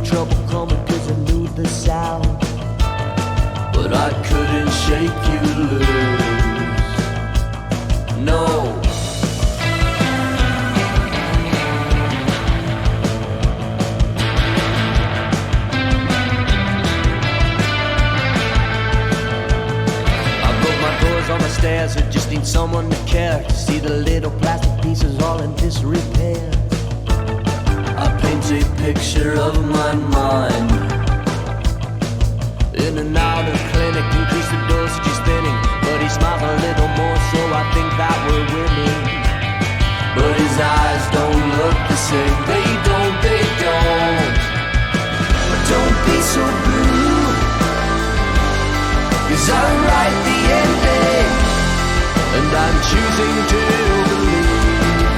trouble coming cause I knew the sound. But I couldn't shake you loose. No. On the stairs, I just need someone to care, to see the little plastic pieces all in disrepair. I paint a picture of my mind, in and out of clinic, increase the dosage spinning. But he smiles a little more, so I think that we're winning. But his eyes don't look the same. They don't. But don't be so blue, 'cause I write the ending, and I'm choosing to believe.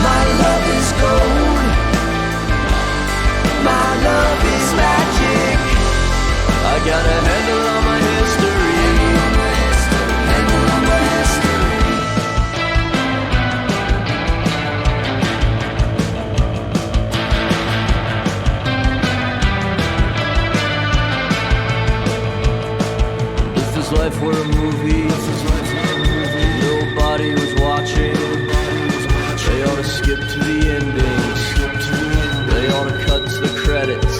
My love is gold, my love is magic. I got a handle on my history, handle on my history. Life were a movie, nobody was watching. They ought to skip to the ending, they ought to cut to the credits.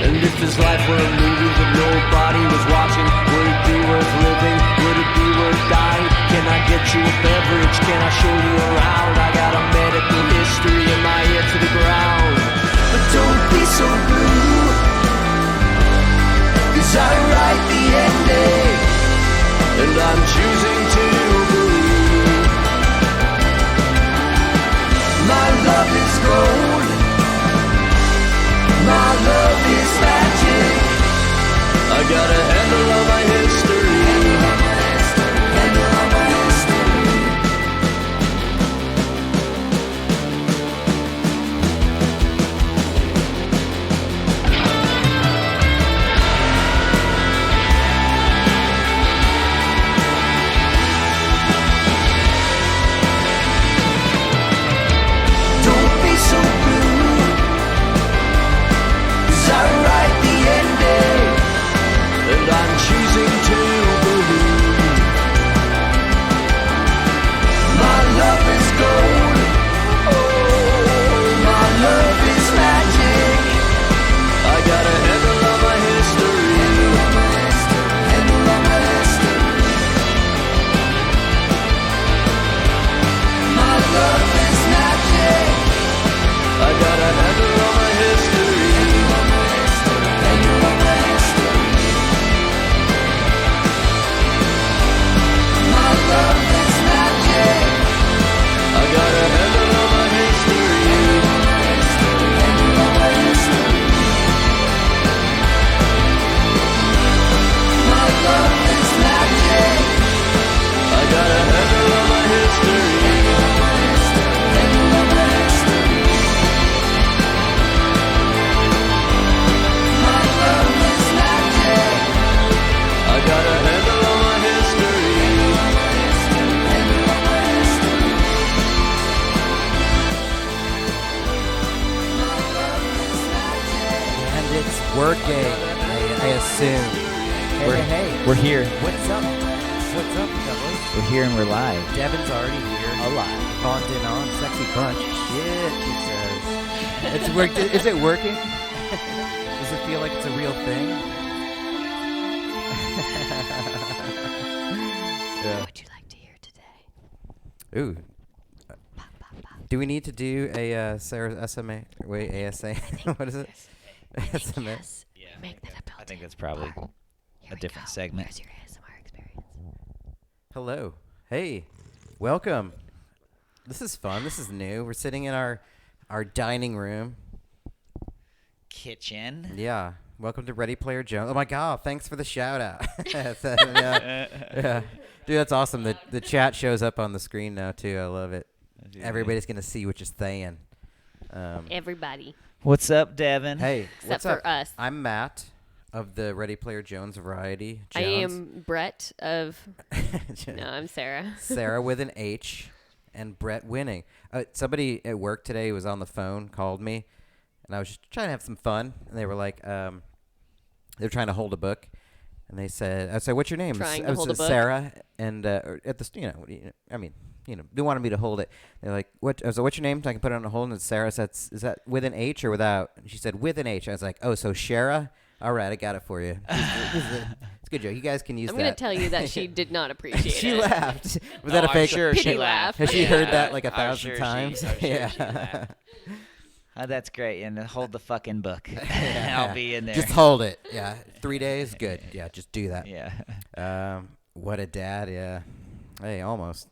And if this life were a movie that nobody was watching, would it be worth living? Would it be worth dying? Can I get you a beverage? Can I show you around? I got a medical history in my ear to the ground. But don't be so blue, 'cause I write the ending, and I'm choosing to believe. My love is gold, my love is magic. I got a handle on my history, handle on my history. We're here. What's up? What's up, fellas? We're here and we're live. Devin's already here. Alive. Conned in on. Sexy bunch. Shit, he says. It's worked. Is it working? Does it feel like it's a real thing? Yeah. What would you like to hear today? Ooh. Do we need to do a Sarah's SMA? Wait, ASA? What is it? SMA? Yes. Yeah, Make that a built-in I think that's probably part. Here a we different go. segment. Here's your ASMR experience. Hello. Hey. Welcome. This is fun. This is new. We're sitting in our dining room. Kitchen. Yeah. Welcome to Ready Player Jones. Oh my God! Thanks for the shout out. Yeah. Dude, that's awesome. The chat shows up on the screen now too. I love it. Everybody's gonna see what you're saying. Everybody. What's up, Devin? Hey, Except what's for up? us. I'm Matt of the Ready Player Jones variety. I Jones. am Brett of... No, I'm Sarah. Sarah with an H, and Brett winning. Somebody at work today was on the phone, called me, and I was just trying to have some fun. And they were like, they're trying to hold a book. And they said, I said, what's your name? Trying I to was hold a book? Sarah. And at the, they wanted me to hold it. They're like, what? I was like, what's your name? So I can put it on a hold. And Sarah said, is that with an H or without? And she said, with an H. I was like, oh, so Shara? All right, I got it for you. It's a good joke. You guys can use I'm that. going to tell you that she did not appreciate She it. laughed. Was that a fake? I'm sure Pity she laugh. laughed. Has she heard that like 1,000 I'm sure times? I'm sure Yeah. she laughed. Oh, that's great. And hold the fucking book. I'll be in there. Just hold it. Yeah. 3 days? Good. Yeah, just do that. Yeah. What a dad. Yeah. Hey, almost.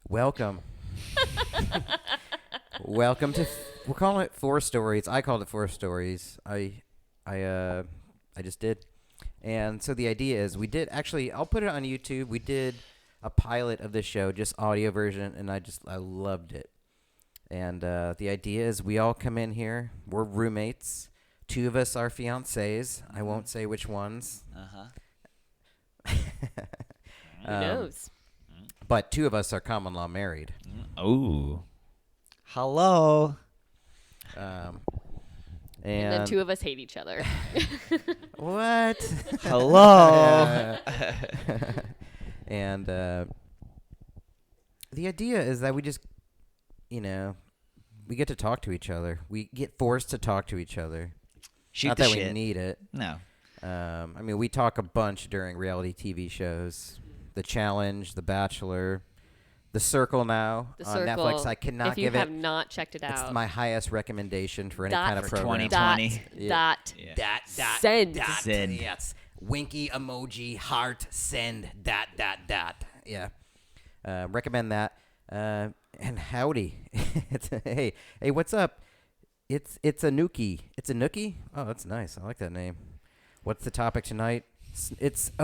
Welcome. Welcome to. We're calling it 4 Stories. I called it 4 Stories. I just did. And so the idea is we did actually. I'll put it on YouTube. We did a pilot of this show, just audio version, and I loved it. And the idea is we all come in here. We're roommates. 2 of us are fiancés. I won't say which ones. Who knows? But 2 of us are common law married. Oh. Hello. And And the 2 of us hate each other. what? Hello. And the idea is that we just, we get to talk to each other. We get forced to talk to each other. Shoot Not the that shit. we need it. No. We talk a bunch during reality TV shows. The Challenge, The Bachelor, The Circle now The on Circle. Netflix. I cannot If you give have it. not checked it out. It's my highest recommendation for any Dot kind of For program. 2020. Dot. Yeah. Dot, Send. Send. Yes. Winky emoji, heart, send, dot. Yeah. Recommend that. And howdy. Hey, what's up? It's a nookie. It's a nookie? Oh, that's nice. I like that name. What's the topic tonight? It's a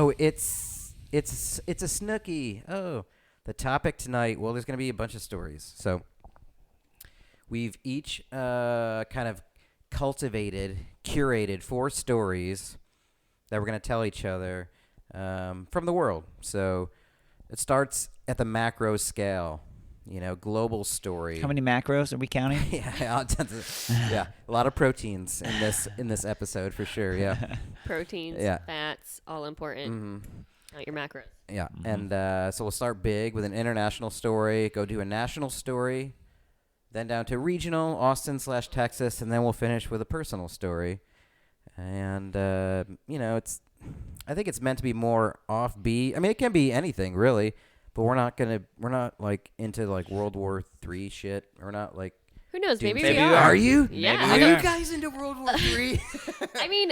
snookie. Oh, the topic tonight. Well, there's going to be a bunch of stories. So we've each kind of curated 4 stories that we're going to tell each other from the world. So it starts at the macro scale, global story. How many macros are we counting? Yeah, a lot of proteins in this episode for sure. Yeah, Proteins, Yeah. fats, all important. hmm Not your macros. yeah. And so we'll start big with an international story, go to a national story, then down to regional, Austin/Texas, and then we'll finish with a personal story. And I think it's meant to be more offbeat. It can be anything really, but we're not like into like World War III shit. We're not like. Who knows? Maybe we Maybe are. we Are you? Yeah. Maybe Are we you are. guys into World War III?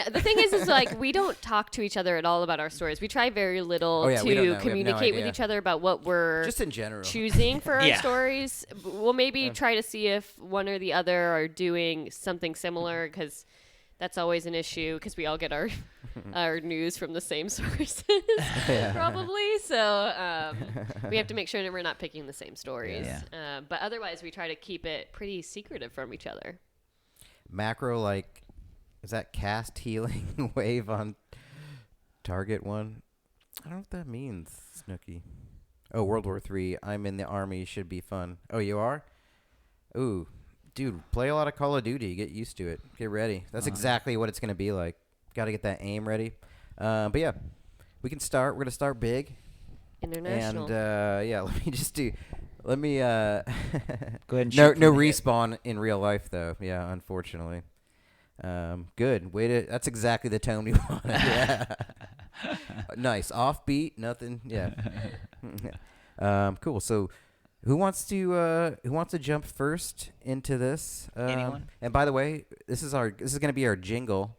The thing is like we don't talk to each other at all about our stories. We try very little We don't know. We to have no communicate with idea. each other about what we're Just in general. choosing for our Yeah. stories. We'll maybe try to see if one or the other are doing something similar because that's always an issue because we all get our news from the same sources probably. So we have to make sure that we're not picking the same stories. Yeah. But otherwise, we try to keep it pretty secretive from each other. Macro, like, is that cast healing wave on target 1? I don't know what that means, Snooky. Oh, World War III. I'm in the army. Should be fun. Oh, you are? Ooh. Dude, play a lot of Call of Duty. Get used to it. Get ready. That's exactly what it's going to be like. Got to get that aim ready. But yeah, we can start. We're going to start big. International. And let me Go ahead and no shoot from the hip. respawn in real life though. Yeah, unfortunately. Good. That's exactly the tone we wanted. Yeah. Nice. Offbeat, nothing. Yeah. Cool. So who wants to jump first into this? Anyone? And by the way, this is going to be our jingle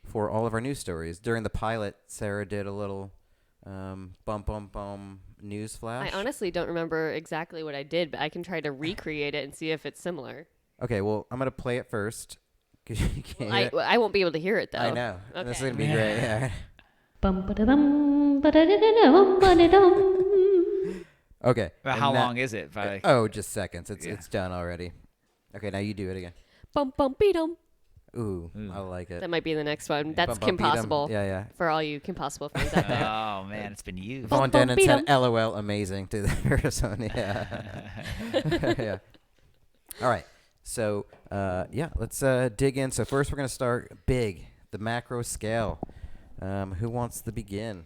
for all of our news stories. During the pilot, Sarah did a little bum news flash. I honestly don't remember exactly what I did, but I can try to recreate it and see if it's similar. Okay, well, I'm going to play it first. 'Cause you can't hear it. I won't be able to hear it, though. I know. Okay. This is going to be great. Yeah. Bum ba-da-dum, ba-da-da-da-dum, ba-da-dum. Okay. Well, and how that- long is it? Oh, just seconds. It's done already. Okay, now you do it again. Bum bum beat 'em. Ooh, I like it. That might be the next one. That's Bum, bum, Kim beat 'em. Possible. Yeah. For all you Kim Possible fans out there. Oh man, it's been used. Vaughn bum, Denon beat said 'em. LOL amazing to the person. Yeah. Yeah. All right. So, let's dig in. So first we're going to start big, the macro scale. Who wants to begin?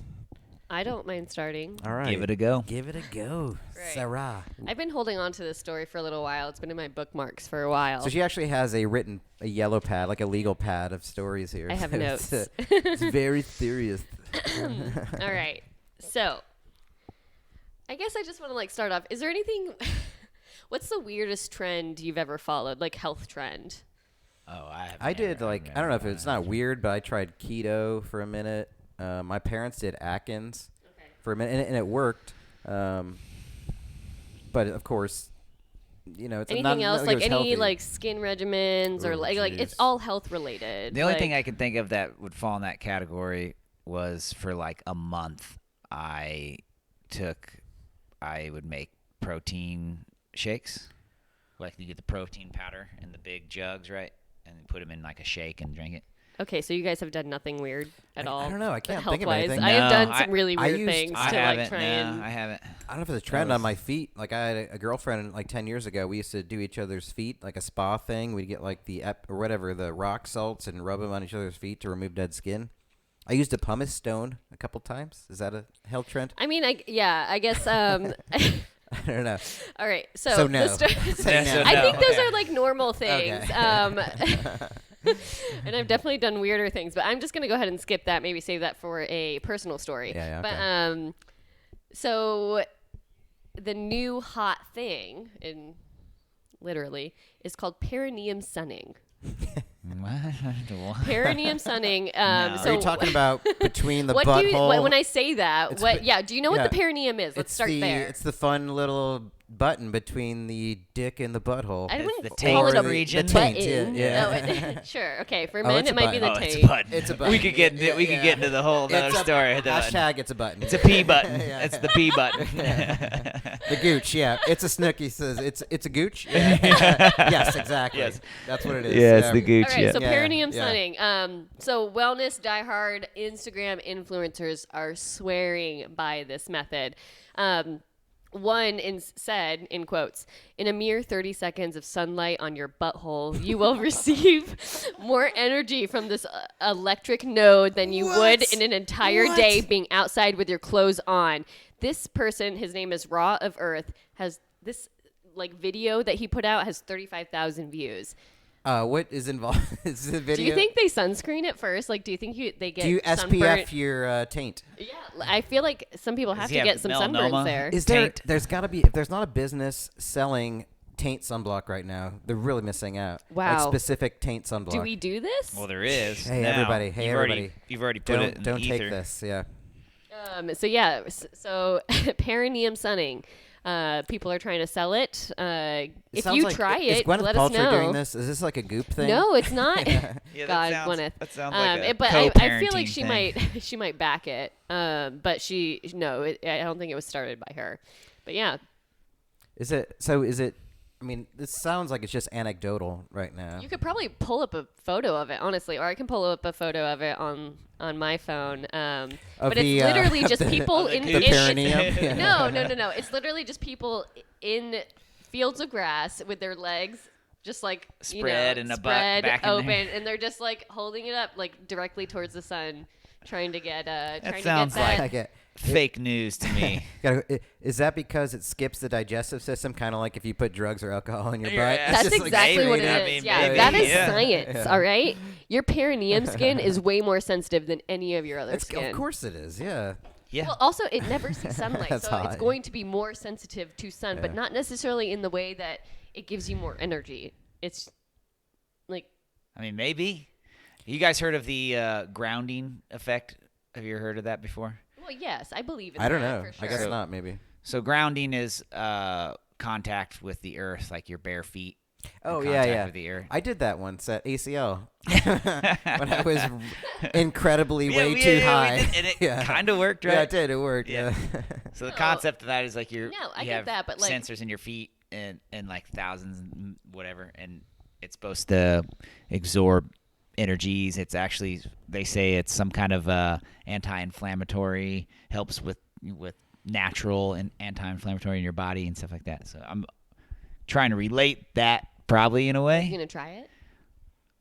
I don't mind starting. All right. Give it a go. Give it a go, Right. Sarah. I've been holding on to this story for a little while. It's been in my bookmarks for a while. So she actually has a yellow pad, like a legal pad of stories here. I have So notes. It's very serious. All right. So, I guess I just want to start off. Is there anything? What's the weirdest trend you've ever followed? Like health trend? Oh, I did I don't know if it's not weird, but I tried keto for a minute. My parents did Atkins for a minute, and it worked. But of course, it's Anything else? it Like was any healthy. skin regimens or Oh, like it's jeez. all health related. The only thing I can think of that would fall in that category was for like a month I would make protein shakes. Like you get the protein powder in the big jugs, right? And put them in like a shake and drink it. Okay, so you guys have done nothing weird at all. I don't know. I can't think of health-wise. anything. I have No, done some really I weird used- things I to haven't. try No, and. I haven't. I don't know if it's a trend on my feet. Like I had a girlfriend like 10 years ago. We used to do each other's feet, like a spa thing. We'd get like the the rock salts and rub them on each other's feet to remove dead skin. I used a pumice stone a couple times. Is that a health trend? I mean, I guess. I don't know. All right, So no. Say no. I think those Okay. are like normal things. Okay. And I've definitely done weirder things, but I'm just gonna go ahead and skip that. Maybe save that for a personal story. Yeah, But so the new hot thing, literally, is called perineum sunning. What? Perineum sunning. No. So Are you talking about between the what butthole? do you, when I say that? It's What? be- Yeah. Do you know what the yeah. perineum is? Let's start there. It's the fun little button between the dick and the butthole. I It's wouldn't the call taint it a region. The button. taint, yeah. No, sure. Okay. For Oh, men, it's it a might be the button. Oh, it's taint. a button. It's a button. We could get into, get into the whole other It's a- story. of the button. Hashtag it's a button. It's a P button. Yeah. It's the P button. The gooch, yeah. It's a snooki says it's a gooch. Yeah. Yes, exactly. Yes. That's what it is. Yeah, it's the gooch. All right, so Yeah, perineum yeah. sunning. So wellness diehard Instagram influencers are swearing by this method. One said, in quotes, "In a mere 30 seconds of sunlight on your butthole, you will receive more energy from this electric node than you would in an entire day being outside with your clothes on." This person, his name is Raw of Earth, has this video that he put out has 35,000 views. What is involved? Is the video? Do you think they sunscreen it first? Like, do you think they get Do you sunburnt? SPF your taint? Yeah, I feel like some people have he to have get some melanoma? sunburns there. Is there? Taint. There's got to be. If there's not a business selling taint sunblock right now, they're really missing out. Like Wow. specific taint sunblock. Do we do this? Well, there is. Hey, now. everybody. Hey, You've everybody. You've already put it in don't the take ether. this. Yeah. So yeah, so perineum sunning. People are trying to sell it. If sounds you like- try is it, Gwyneth let us Paltrow know. doing this? Is this like a goop thing? No, it's not. Yeah, God, that Gwyneth. sounds like a but I feel like co-parenting she thing. might she might back it. But I don't think it was started by her. But yeah, Is it? So is it? I mean, this sounds like it's just anecdotal right now. you could probably pull up a photo of it, honestly, or I can pull up a photo of it on my phone. Of But the, it's literally just the- people the in gooch. the perineum. Yeah. No. It's literally just people in fields of grass with their legs just Spread and a butt spread back in there. open, and they're just holding it up directly towards the sun, trying to get sounds that. I get. Fake news to me. Is that because it skips the digestive system, kind of like if you put drugs or alcohol in your Yeah, butt? It's That's just, like, exactly what it straight is. up. mean, Yeah, maybe, that is yeah. science. All right, your perineum skin is way more sensitive than any of your other skin. Of course it is. Yeah. Yeah. Well, also, it never sees sunlight, That's so it's hot. going to be more sensitive to sun, but Yeah. not necessarily in the way that it gives you more energy. It's like, I mean, maybe. You guys heard of the grounding effect? Have you heard of that before? well, yes, I believe in I don't that know. for sure. I guess not. Maybe. So grounding is contact with the earth, like your bare feet. in Oh contact yeah. With the earth. I did that once at ACL when I was incredibly Yeah, way we- too yeah, we high. did, and it Yeah. kind of worked, right? Yeah, it did. It worked. Yeah. Yeah. So the No. concept of that is like No, I you get have that, but, sensors in your feet and like thousands, whatever, and it's supposed to absorb energies. It's actually, they say it's some kind of anti-inflammatory, helps with natural and anti-inflammatory in your body and stuff like that. So I'm trying to relate that probably in a way. You gonna try it?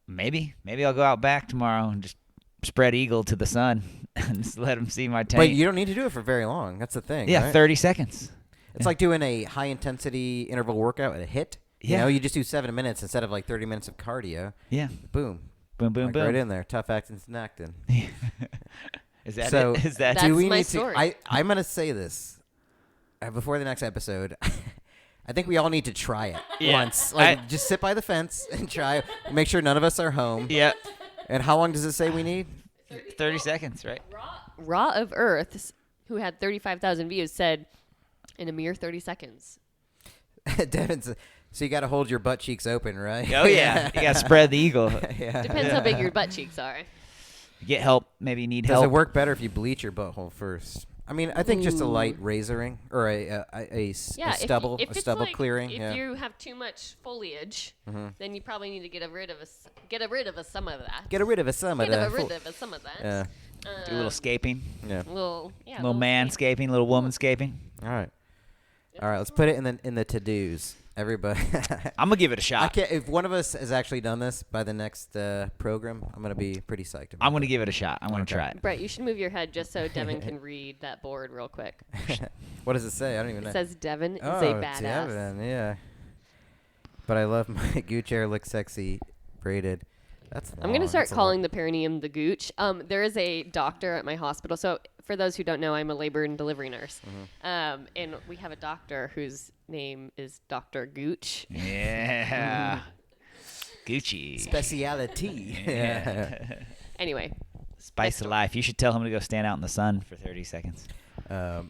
Maybe I'll go out back tomorrow and just spread eagle to the sun and just let them see my tank. But you don't need to do it for very long. That's the thing. Yeah, right? 30 seconds. It's like doing a high intensity interval workout at a HIIT. You know, you just do 7 minutes instead of like 30 minutes of cardio. Yeah. Boom. Boom, boom, Like boom. right in there. Tough acting and acting. Is that So, it? Is that That's do we my need story. to? I'm gonna say this before the next episode. I think we all need to try it once. Like, just sit by the fence and try. Make sure none of us are home. Yeah. And how long does it say we need? 30 seconds, right? Raw of Earth, who had 35,000 views, said in a mere 30 seconds. Devin's. So you got to hold your butt cheeks open, right? Oh, yeah. You got to spread the eagle. Yeah. Depends how big your butt cheeks are. Get help. Maybe you need Does help. it work better if you bleach your butthole first? I mean, I think just a light razoring or a stubble, if a it's stubble like, clearing. If you have too much foliage, then you probably need to get rid of some of that. Get rid of some of that. Some of that. Yeah. Do a little scaping. Yeah. Little Little manscaping, little womanscaping. All right. All right. Let's put it in the to-dos. Everybody. I'm going to give it a I shot. can't, if one of us has actually done this by the next program, I'm gonna be pretty psyched. I'm going to give it a shot. I'm going to try it. Brett, you should move your head just so Devin can read that board real quick. What does it say? I don't even know. It says Devin is oh, a badass. Devin, yeah. But I love my gooch hair. Looks sexy, braided. That's. I'm going to long. start That's a calling lot. the perineum the gooch. There is a doctor at my hospital. So for those who don't know, I'm a labor and delivery nurse. And we have a doctor whose name is Dr. Gooch. Yeah. Gucci. speciality. Yeah. Anyway, Spice of life. You should tell him to go stand out in the sun for 30 seconds. Are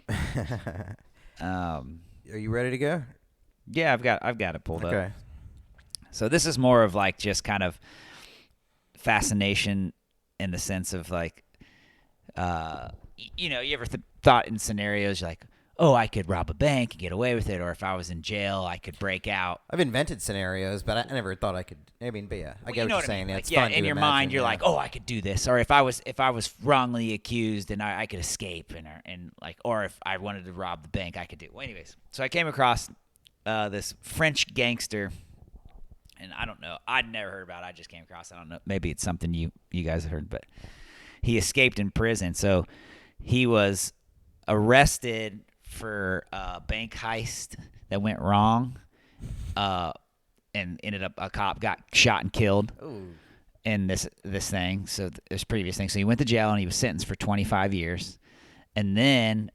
Um, you ready to go? yeah, I've got it pulled up. Okay. So this is more of like just kind of fascination in the sense of like, you ever thought in scenarios you're like, oh, I could rob a bank and get away with it, or if I was in jail, I could break out. I've invented scenarios, but I never thought I could. I mean, but yeah, I Well, get you know what you're saying. I mean. Yeah, Like, it's yeah, fun in to your imagine, mind, you're yeah. like, oh, I could do this, or if I was wrongly accused and I could escape, and like, or if I wanted to rob the bank, I could do. Well, anyways, so I came across this French gangster, and I don't know, I'd never heard about it. I just came across it. I don't know, maybe it's something you guys have heard, but he escaped in prison. So he was arrested for a bank heist that went wrong, and ended up a cop got shot and killed in this thing. So this previous thing. So he went to jail and he was sentenced for 25 years, and then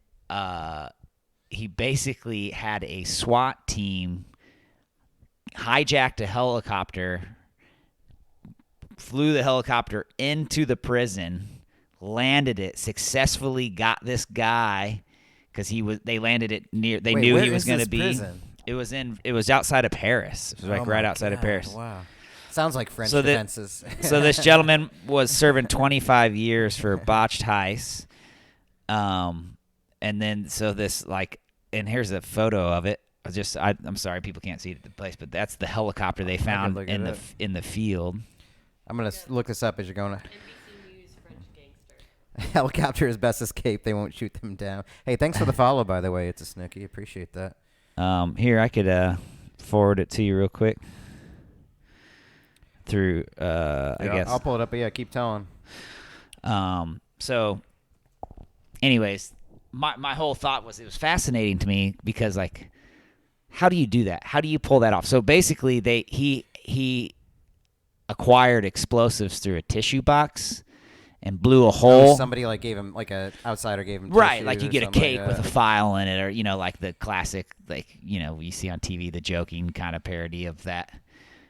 he basically had a SWAT team hijacked a helicopter, flew the helicopter into the prison, landed it successfully, got this guy. Because they landed it near. They knew where he was is going to this be. prison? It was outside of Paris. It was like Oh right my outside of God, Paris. Wow. Sounds like French So defenses. So this gentleman was serving 25 years for a botched heist. And then so this like, and here's a photo of it. I'm sorry, people can't see it at the place, but that's the helicopter they found look at it. in the field. I'm gonna look this up as you're going. NBC News French gangster. Helicopter is best escape. They won't shoot them down. Hey, thanks for the follow, by the way. It's a Snooki. Appreciate that. Here I could forward it to you real quick. Through I guess I'll pull it up. But yeah, keep telling. So anyways, my whole thought was it was fascinating to me because like, how do you do that? How do you pull that off? So basically he acquired explosives through a tissue box and blew a hole. Somebody like gave him like a outsider gave him Right, tissues like you or get a something cake like with a that. file in it, or like the classic, like you see on TV, the joking kind of parody of that.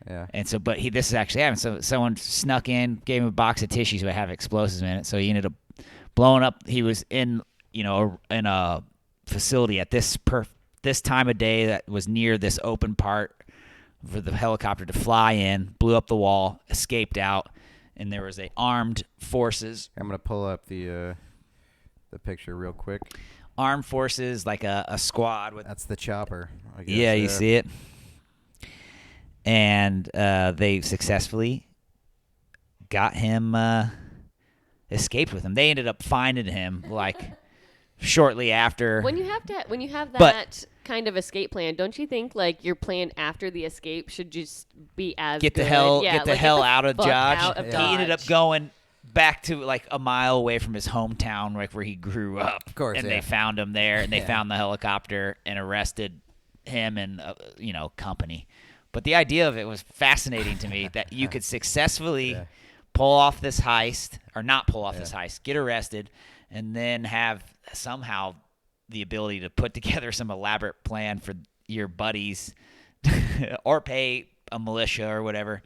Yeah. And so, but this is actually happened. So someone snuck in, gave him a box of tissues that have explosives in it. So he ended up blowing up. He was in in a facility at this time of day that was near this open part for the helicopter to fly in. Blew up the wall, escaped out, and there was a armed forces. I'm gonna pull up the picture real quick. Armed forces, like a squad with. That's the chopper. I guess, Yeah, you see it. And they successfully got him, escaped with him. They ended up finding him like shortly after. When you have that But- kind of escape plan, don't you think like your plan after the escape should just be as get the good? hell Yeah, get the like, hell out of fuck Dodge. out of He ended up Dodge. going back to like a mile away from his hometown, like where he grew up. Of course, and yeah. they found him there, and they Yeah. found the helicopter and arrested him and company. But the idea of it was fascinating to me that you could successfully Yeah. pull off this heist, or not pull off Yeah. this heist, get arrested, and then have somehow the ability to put together some elaborate plan for your buddies or pay a militia or whatever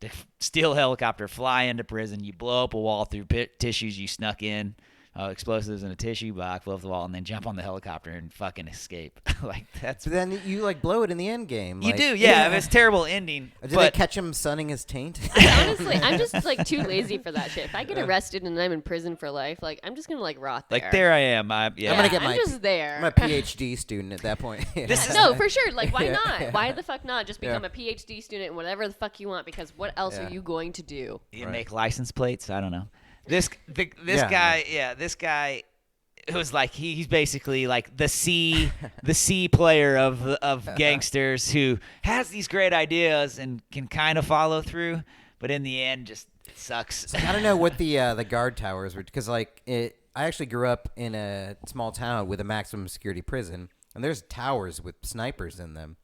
to steal a helicopter, fly into prison. You blow up a wall through tissues you snuck in, explosives in a tissue box, blow up the wall, and then jump on the helicopter and fucking escape. Like that's So then you like blow it in the end game. you like- do, yeah. It's a terrible ending. Did they but catch him sunning his taint? Honestly, I'm just like too lazy for that shit. If I get arrested and I'm in prison for life, like I'm just gonna like rot there. like there I am. I'm gonna get I'm my. just there. I'm a PhD student at that point. This is- No, for sure. Like, why Yeah. not? Why the fuck not? Just Yeah. become a PhD student and whatever the fuck you want. Because what else Yeah. are you going to do? You Right. make license plates. I don't know. This Yeah, guy, this guy. It was like he's basically like the C player of gangsters who has these great ideas and can kind of follow through, but in the end just sucks. So I don't know what the guard towers were, because like I actually grew up in a small town with a maximum security prison, and there's towers with snipers in them.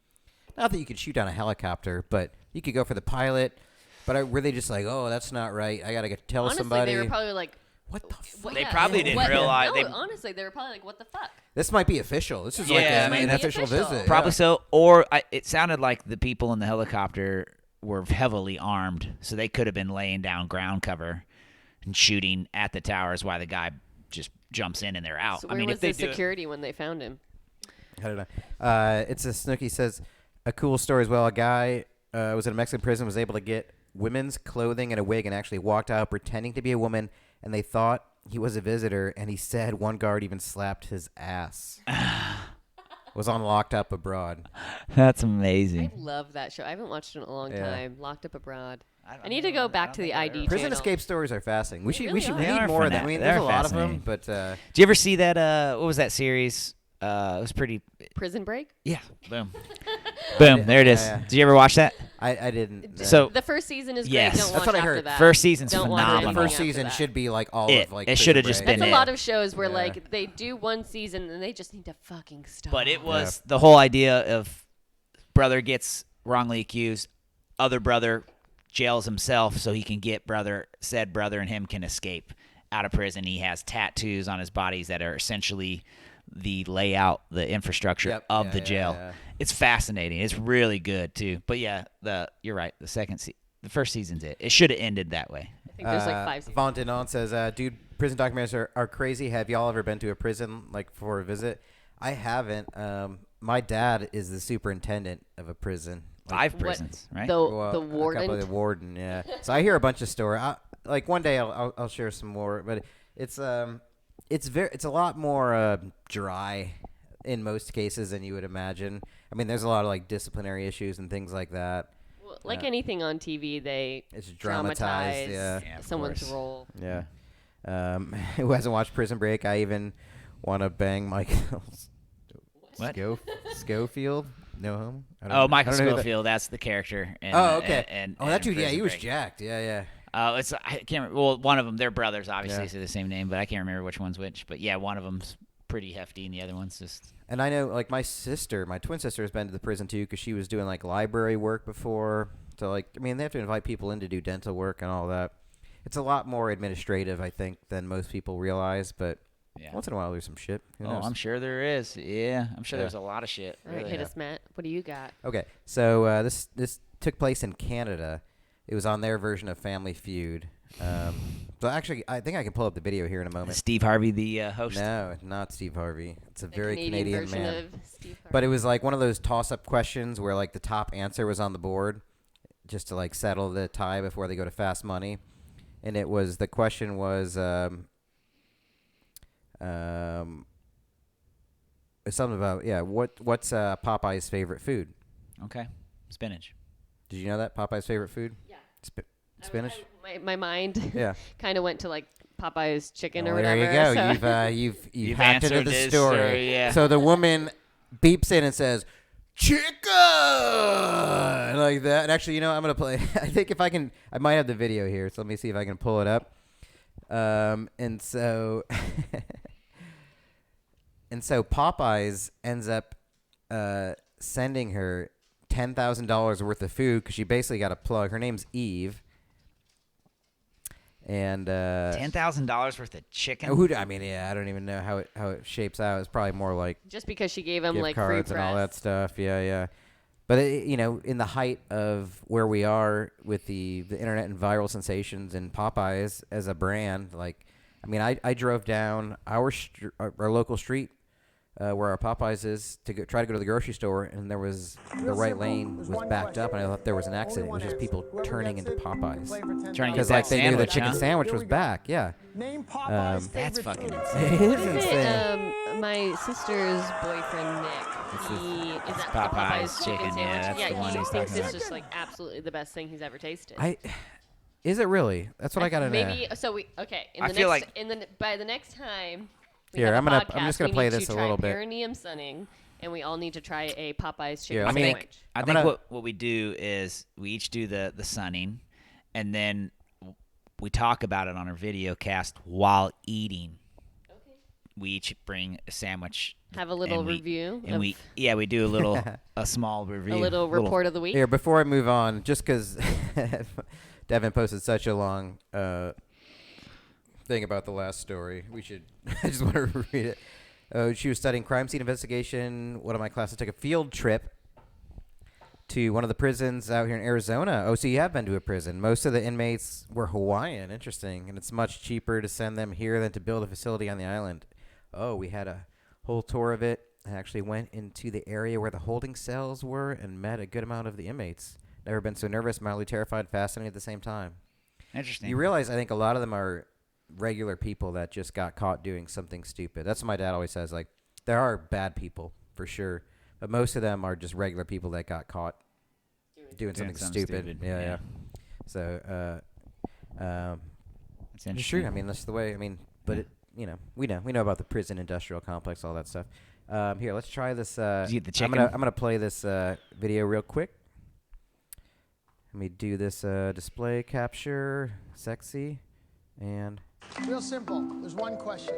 Not that you could shoot down a helicopter, but you could go for the pilot. But were they just like, oh, that's not right? I gotta tell Honestly, somebody. they were probably like, What the fuck? what, They yeah, probably didn't what- realize- No, they- honestly, they were probably like, what the fuck? This might be official. This is Yeah, like it might an be official official. visit. Probably yeah. so. Or it sounded like the people in the helicopter were heavily armed, so they could have been laying down ground cover and shooting at the towers while the guy just jumps in and they're out. So I where mean, was if they the do it- security when they found him? I don't know. It's a Snooki says a cool story as well. A guy was in a Mexican prison, was able to get women's clothing and a wig, and actually walked out pretending to be a woman, and they thought he was a visitor, and he said one guard even slapped his ass. Was on Locked Up Abroad. That's I amazing. love that show. I haven't watched it in a long Yeah. time. Locked Up Abroad. I I need to go back to the ID Prison channel. escape stories are fascinating. We They should really are. read They are more of them. I mean, there's they're a lot of fascinating. them, but Did you ever see that? What was that series? It was pretty. Prison Break. Yeah. Boom. Boom. There it is. Yeah, yeah. Did you ever watch that? I didn't. So- The first season is Yes. great. Don't That's watch what I after heard. that. First season's Don't watch phenomenal. The anything first after season that. should be like all It- of like. it shoulda Prison just Break. been That's a it. lot of shows where Yeah. like they do one season and they just need to fucking stop. But it was the whole idea of brother gets wrongly accused, other brother jails himself so he can get said brother and him can escape out of prison. He has tattoos on his bodies that are essentially the layout, the infrastructure Yep. of Yeah, the yeah, jail. yeah. It's fascinating. It's really good too. But yeah, you're right. The first season's it. It should have ended that way. I think there's like 5 seasons. Vaughn Denon says, dude, prison documentaries are crazy. Have y'all ever been to a prison like for a visit? I haven't. My dad is the superintendent of a prison. Like, 5 prisons, right? The well, the a couple warden. of the warden, yeah. So I hear a bunch of stories. Like one day I'll share some more, but it's a lot more dry in most cases than you would imagine. I mean, there's a lot of like disciplinary issues and things like that. Well, like anything on TV, they It's dramatize dramatized, yeah. Yeah, of someone's course. role. Yeah. Who hasn't watched Prison Break? I even want to bang Michael What? Schofield. No homo. I don't Oh, know- Michael I don't know who that- Schofield, that's the character. In, Oh, okay. And, Oh, that and dude. Yeah, Prison he was Break. jacked. Yeah. I can't remember. Well, one of them, they're brothers, obviously, Yeah. so the same name, but I can't remember which one's which. But yeah, one of them's pretty hefty, and the other one's just. And I know, like, my twin sister, has been to the prison too because she was doing like library work before. So, like, I mean, they have to invite people in to do dental work and all that. It's a lot more administrative, I think, than most people realize. But Yeah. once in a while, there's some shit. Who Oh, knows? I'm sure there is. Yeah, I'm sure Yeah. there's a lot of shit. All right, really. hit us, Matt. What do you got? Okay, so this took place in Canada. It was on their version of Family Feud. So actually, I think I can pull up the video here in a moment. Steve Harvey, the host. No, not Steve Harvey. It's a The very Canadian version man. of Steve Harvey. But it was like one of those toss-up questions where like the top answer was on the board, just to like settle the tie before they go to Fast Money. And the question was it's something about what's Popeye's favorite food? Okay. Spinach. Did you know that Popeye's favorite food? Yeah. spinach. My mind Yeah. kind of went to like Popeye's chicken or Well, whatever. there you go. so- You've hacked into answered the his story. story, yeah. So the woman beeps in and says, "Chicken!" like that. And actually, I'm gonna play. I think if I can, I might have the video here. So let me see if I can pull it up. And so, Popeyes ends up sending her $10,000 worth of food because she basically got a plug. Her name's Eve. And $10,000 worth of chicken. I don't even know how it shapes out. It's probably more like just because she gave him gift like free cards press. and all that stuff. Yeah. But in the height of where we are with the internet and viral sensations and Popeyes as a brand, I drove down our local street where our Popeyes is to try to go to the grocery store, and there was the right lane was backed up, and I thought there was an accident. It was just people turning into Popeyes Trying to because get that they knew the sandwich, chicken huh? sandwich was back. Yeah, Name Popeye's That's favorite fucking food. insane. it is What is insane. it? My sister's boyfriend Nick. He is that the Popeye's Popeye's chicken, yeah, sandwich? that's the one he he's thinks talking it's about. just like absolutely the best thing he's ever tasted. Is it really? That's what I gotta know. Maybe so. We okay. I feel like- By the next time. We Here, have a I'm podcast, just gonna we play need this to a try little bit. Perineum Sunning, and we all need to try a Popeye's Here, chicken let me- sandwich. I I'm think gonna- what we do is we each do the sunning, and then we talk about it on our video cast while eating. We each bring a sandwich. Have a little and we- review. And of we do a small review. a little report of the week. Here, before I move on, just because Devin posted such a long thing about the last story, I just want to read it. She was studying crime scene investigation. One of my classes took a field trip to one of the prisons out here in Arizona. Oh, so you have been to a prison. Most of the inmates were Hawaiian. Interesting. And it's much cheaper to send them here than to build a facility on the island. Oh, we had a whole tour of it. I actually went into the area where the holding cells were and met a good amount of the inmates. Never been so nervous, mildly terrified, fascinated at the same time. Interesting. You realize, I think a lot of them are regular people that just got caught doing something stupid. That's what my dad always says. Like, there are bad people, for sure. But most of them are just regular people that got caught doing something stupid. Yeah. So, That's it's interesting. true. I mean, that's the way. I mean, but it, we know about the prison industrial complex, all that stuff. Here, let's try this. Did you get the chicken? I'm gonna play this video real quick. Let me do this display capture, sexy, and Real simple. There's one question.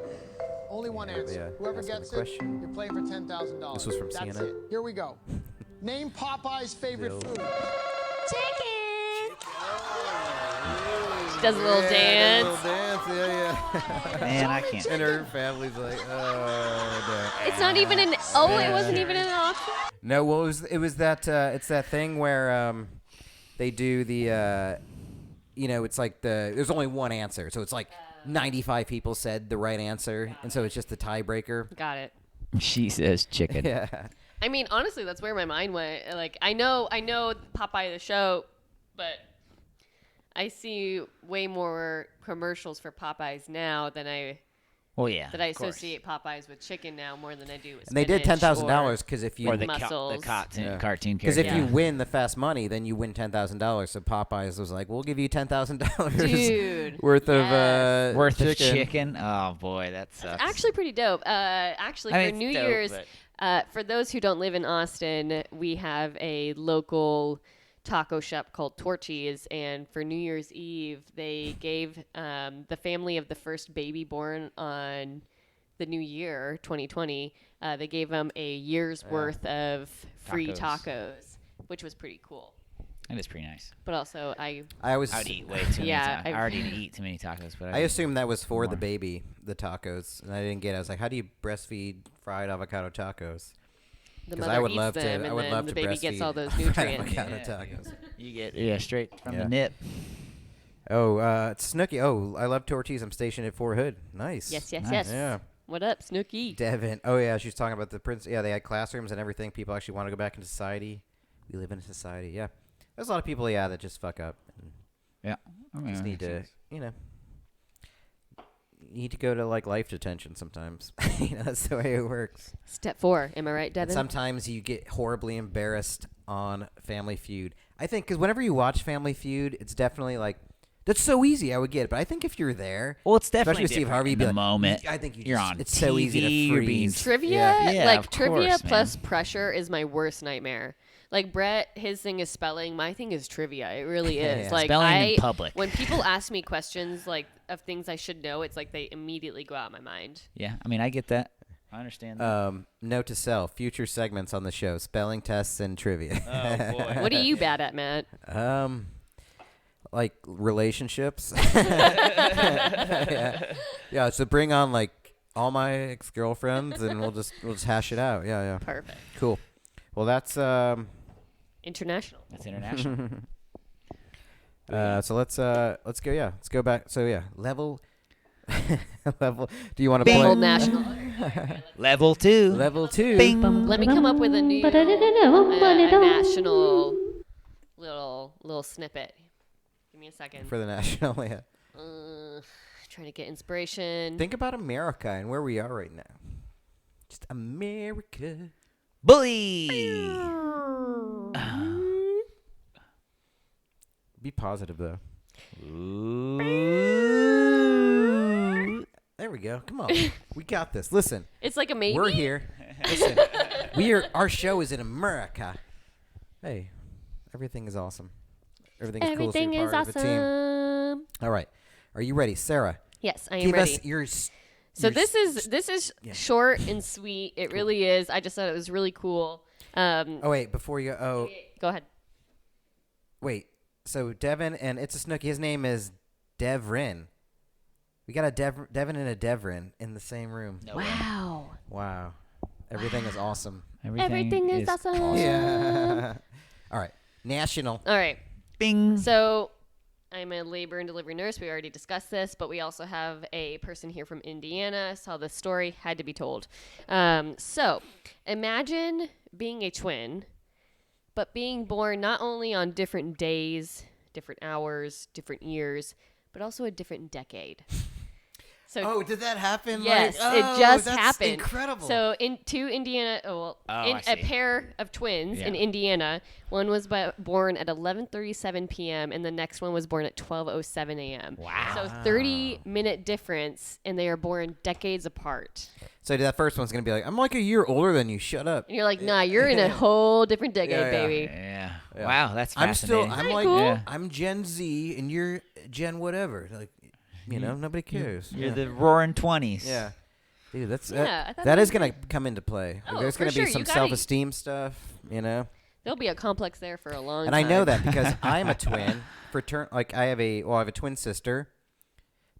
Only one answer. yeah, Whoever ask them gets a question. it, you're playing for $10,000. This was from That's CNN. it. Here we go. Name Popeye's favorite food. Chicken. She does a little dance. yeah. Man, I can't. And her family's like, oh no. It's not even an. Oh, it wasn't even an option. No, well, it was that it's that thing where they do the it's like there's only one answer, so it's like 95 people said the right answer, and so it's just the tiebreaker. Got it. She says chicken. Yeah. I mean, honestly, that's where my mind went. Like, I know Popeye the show, but I see way more commercials for Popeyes now than I Well, yeah. that I of course. associate Popeyes with chicken now more than I do with And they did spinach $10,000 because if you Or the Muscles. cartoon because character. if you win the fast money, then you win $10,000. So Popeyes was like, "We'll give you $10,000 Dude, worth yes. of worth chicken. of chicken. Oh boy, that sucks. Actually pretty dope. Actually, I mean, for it's New dope, Year's, but- for those who don't live in Austin, we have a local taco shop called Torchy's, and for New Year's Eve, they gave the family of the first baby born on the new year, 2020, they gave them a year's worth of free tacos, which was pretty cool. That is pretty nice. But also, I I'd eat way too many Yeah, tacos. I already eat too many tacos, but I assumed that was for the more. baby, the tacos, and I didn't get it. I was like, "How do you breastfeed fried avocado tacos?" The 'Cause mother I would eats love to. them, I and would then love the to baby breastfeed gets all those fried nutrients. avocado Yeah. tacos. You get straight from Yeah. the nip. Oh, it's Snooki. Oh, I love Torchies. I'm stationed at Fort Hood. Nice. Yes, yes, Nice. yes. Yeah. What up, Snooky? Devin. Oh yeah, she was talking about the prince. Yeah, they had classrooms and everything. People actually want to go back into society. We live in a society. Yeah. There's a lot of people. Yeah, that just fuck up. And Yeah. I mean, just that need makes to, sense. you need to go to like life detention sometimes. That's the way it works. Step 4. Am I right, And Devin? sometimes you get horribly embarrassed on Family Feud. I think because whenever you watch Family Feud, it's definitely like That's so easy. I would get it, but I think if you're there, Well, it's definitely especially with Steve different Harvey, in you'd be the like, moment. I think You're on it's so easy to TV, you're being freeze. Trivia, Yeah, like of trivia course, plus man. pressure is my worst nightmare. Like Brett, his thing is spelling. My thing is trivia. It really is. Yeah. Like Spelling in public. when people ask me questions like of things I should know, it's like they immediately go out of my mind. Yeah, I mean, I get that. I understand that. Note to self: future segments on the show: spelling tests and trivia. Oh, boy. What are you bad at, Matt? Like relationships. yeah. So bring on like all my ex-girlfriends, and we'll just hash it out. Yeah. Perfect. Cool. Well, that's International. That's international. so let's go. Yeah, let's go back. So yeah, level. Level. Do you want to Full play national. Level 2. level 2? Bing. Let me come up with a new a national little snippet. Give me a second. For the national. Yeah. Trying to get inspiration. Think about America and where we are right now. Just America. Bully. Be positive though. Ooh. There we go. Come on. We got this. Listen. It's like a maybe. We're here. Listen. Our show is in America. Hey, everything is awesome. Everything is cool. So Everything you're is part of a team. awesome. All right. Are you ready, Sarah? Yes, I am Give ready. us your. So this is Yeah. short and sweet. It really is. I just thought it was really cool. Oh wait, before you. Oh Go ahead. wait. So Devin and It's a Snooki. His name is Devrin. We got a Devin and a Devrin in the same room. No way. Wow. Wow. Everything is awesome. Everything is awesome. Yeah. All right. National. All right. Bing. So I'm a labor and delivery nurse. We already discussed this, but we also have a person here from Indiana. Saw this story, had to be told. So imagine being a twin, but being born not only on different days, different hours, different years, but also a different decade. So Oh, did that happen? yes, Like, it just that's happened. Incredible. So in two Indiana, I a see. pair of twins in Yeah. Indiana. One was born at 11:37 p.m. and the next one was born at 12:07 a.m. Wow. So 30-minute difference, and they are born decades apart. So that first one's gonna be like, I'm like a year older than you. Shut up. And you're like, nah, you're in a whole different decade, Yeah. baby. Yeah. Yeah. Wow, that's I'm fascinating. like, cool? Yeah. I'm Gen Z and you're Gen whatever. Like, you know, nobody cares. You're yeah. the roaring 20s. Yeah. Dude, that's Yeah, I thought that that is was gonna good. come into play. Like, Oh, there's for gonna sure. be some You gotta- self-esteem stuff, you know. There'll be a complex there for a long And time. I know that because I'm a twin. I have a twin sister.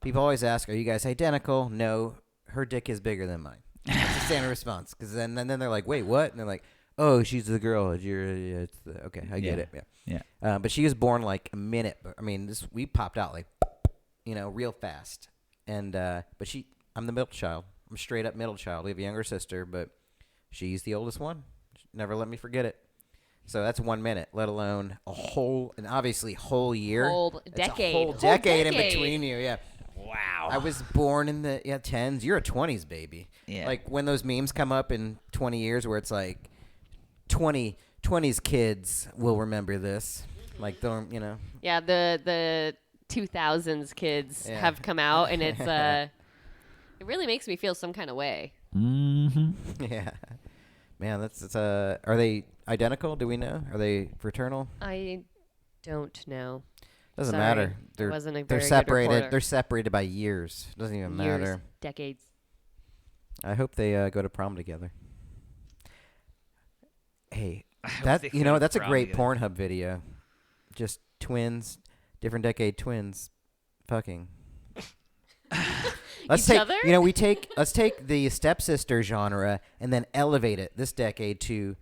People always ask, "Are you guys identical?" No, her dick is bigger than mine. That's the standard response. Because then they're like, "Wait, what?" And they're like, "Oh, she's the girl. Okay, I get it." Yeah. But she was born like a minute. I mean, we popped out like, real fast. And but I'm the middle child. I'm straight up middle child. We have a younger sister, but she's the oldest one. Never let me forget it. So that's 1 minute, let alone a whole year. Whole It's decade. a whole Whole decade in decade. between you. Yeah. Wow. I was born in the 10s. You're a 20s baby. Yeah. Like when those memes come up in 20 years where it's like 20s kids will remember this. Like don't. Yeah, the 2000s kids Yeah. have come out, and it's it really makes me feel some kind of way. Mm-hmm. Yeah. Man, that's are they identical? Do we know? Are they fraternal? I don't know. Doesn't Sorry, matter. I wasn't a They're very good separated. reporter. They're separated by years. Doesn't even Years, matter. decades. I hope they go to prom together. Hey, hope they go to that's a prom great together. Pornhub video. Just twins, different decade twins, fucking. Let's Each take, other? let's take the stepsister genre and then elevate it this decade to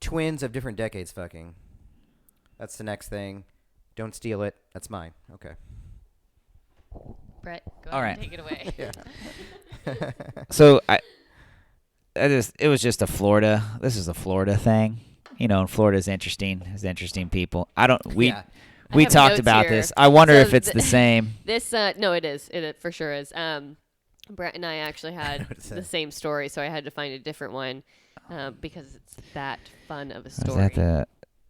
twins of different decades fucking. That's the next thing. Don't steal it. That's mine. Okay. Brett, go All ahead right. and take it away. So it was just a Florida. This is a Florida thing. And Florida's interesting. Has interesting people. We Yeah. I we have talked notes about here. this. I wonder So if it's the same. This no, it is. It for sure is. Brett and I actually had noticed the that. same story, so I had to find a different one because it's that fun of a Is story.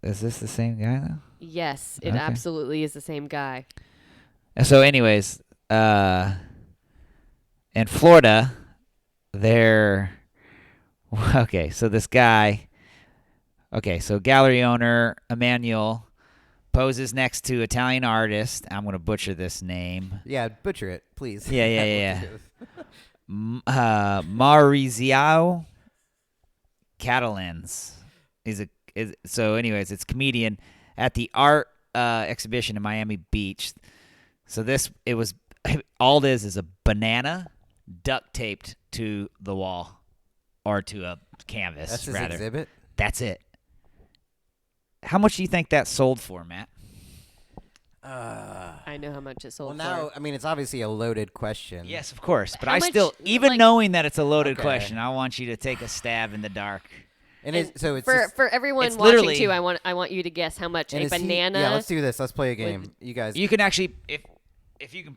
this the same guy though? Yes, it Okay. absolutely is the same guy. So, anyways, in Florida, okay. So this guy, so gallery owner Emmanuel poses next to Italian artist. I'm gonna butcher this name. Yeah, butcher it, please. Yeah. Maurizio Catalans so anyways, it's comedian at the art exhibition in Miami Beach. So all it is a banana duct taped to the wall or to a canvas. That's his rather. exhibit? That's it. How much do you think that sold for, Matt? I know how much it sold Well, now, for. I mean, it's obviously a loaded question. Yes, of course. But How I much, still, even like- knowing that it's a loaded Okay. question, I want you to take a stab in the dark. And so it's for just, for everyone it's watching literally- too, I want you to guess how much and a is he- banana. yeah, let's do this. Let's play a game. You guys. You can actually, if you can,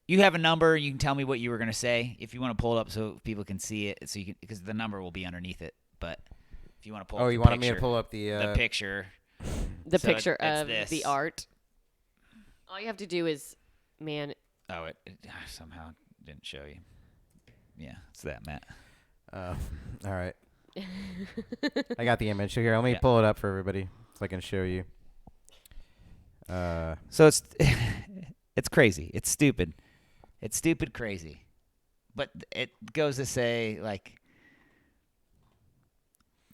you have a number. You can tell me what you were gonna say. If you want to pull it up so people can see it, so you can, because the number will be underneath it. But if you want to pull, Oh, up you the wanted me to picture- pull up the the picture. the So picture it's of this. the art. All you have to do is, man. Oh, it somehow didn't show you. Yeah, it's that, Matt. all right. I got the image. So here, let me Yeah. pull it up for everybody so I can show you. So it's it's crazy. It's stupid. It's stupid crazy. But it goes to say like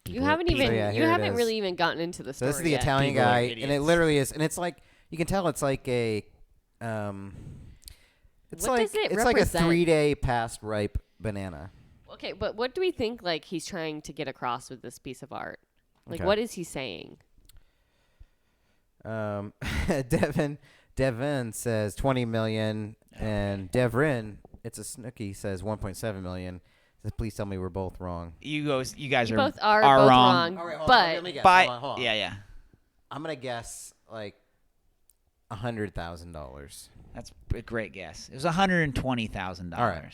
You haven't people- even So, yeah, you here it haven't is. really even gotten into the So story this is the yet. Italian People are guy, and it idiots. literally is, and it's like you can tell it's like a, it's What like does it it's like a represent? 3-day past ripe banana. Okay, but what do we think like he's trying to get across with this piece of art? Like, Okay. what is he saying? Devin says 20 million, and Devrin, it's a Snooki, says 1.7 million. Says, please tell me we're both wrong. you guys You are both are both wrong, All right, hold on, but let me guess. By, Hold on. yeah. I'm gonna guess like $100,000. That's a great guess. It was $120,000. All right.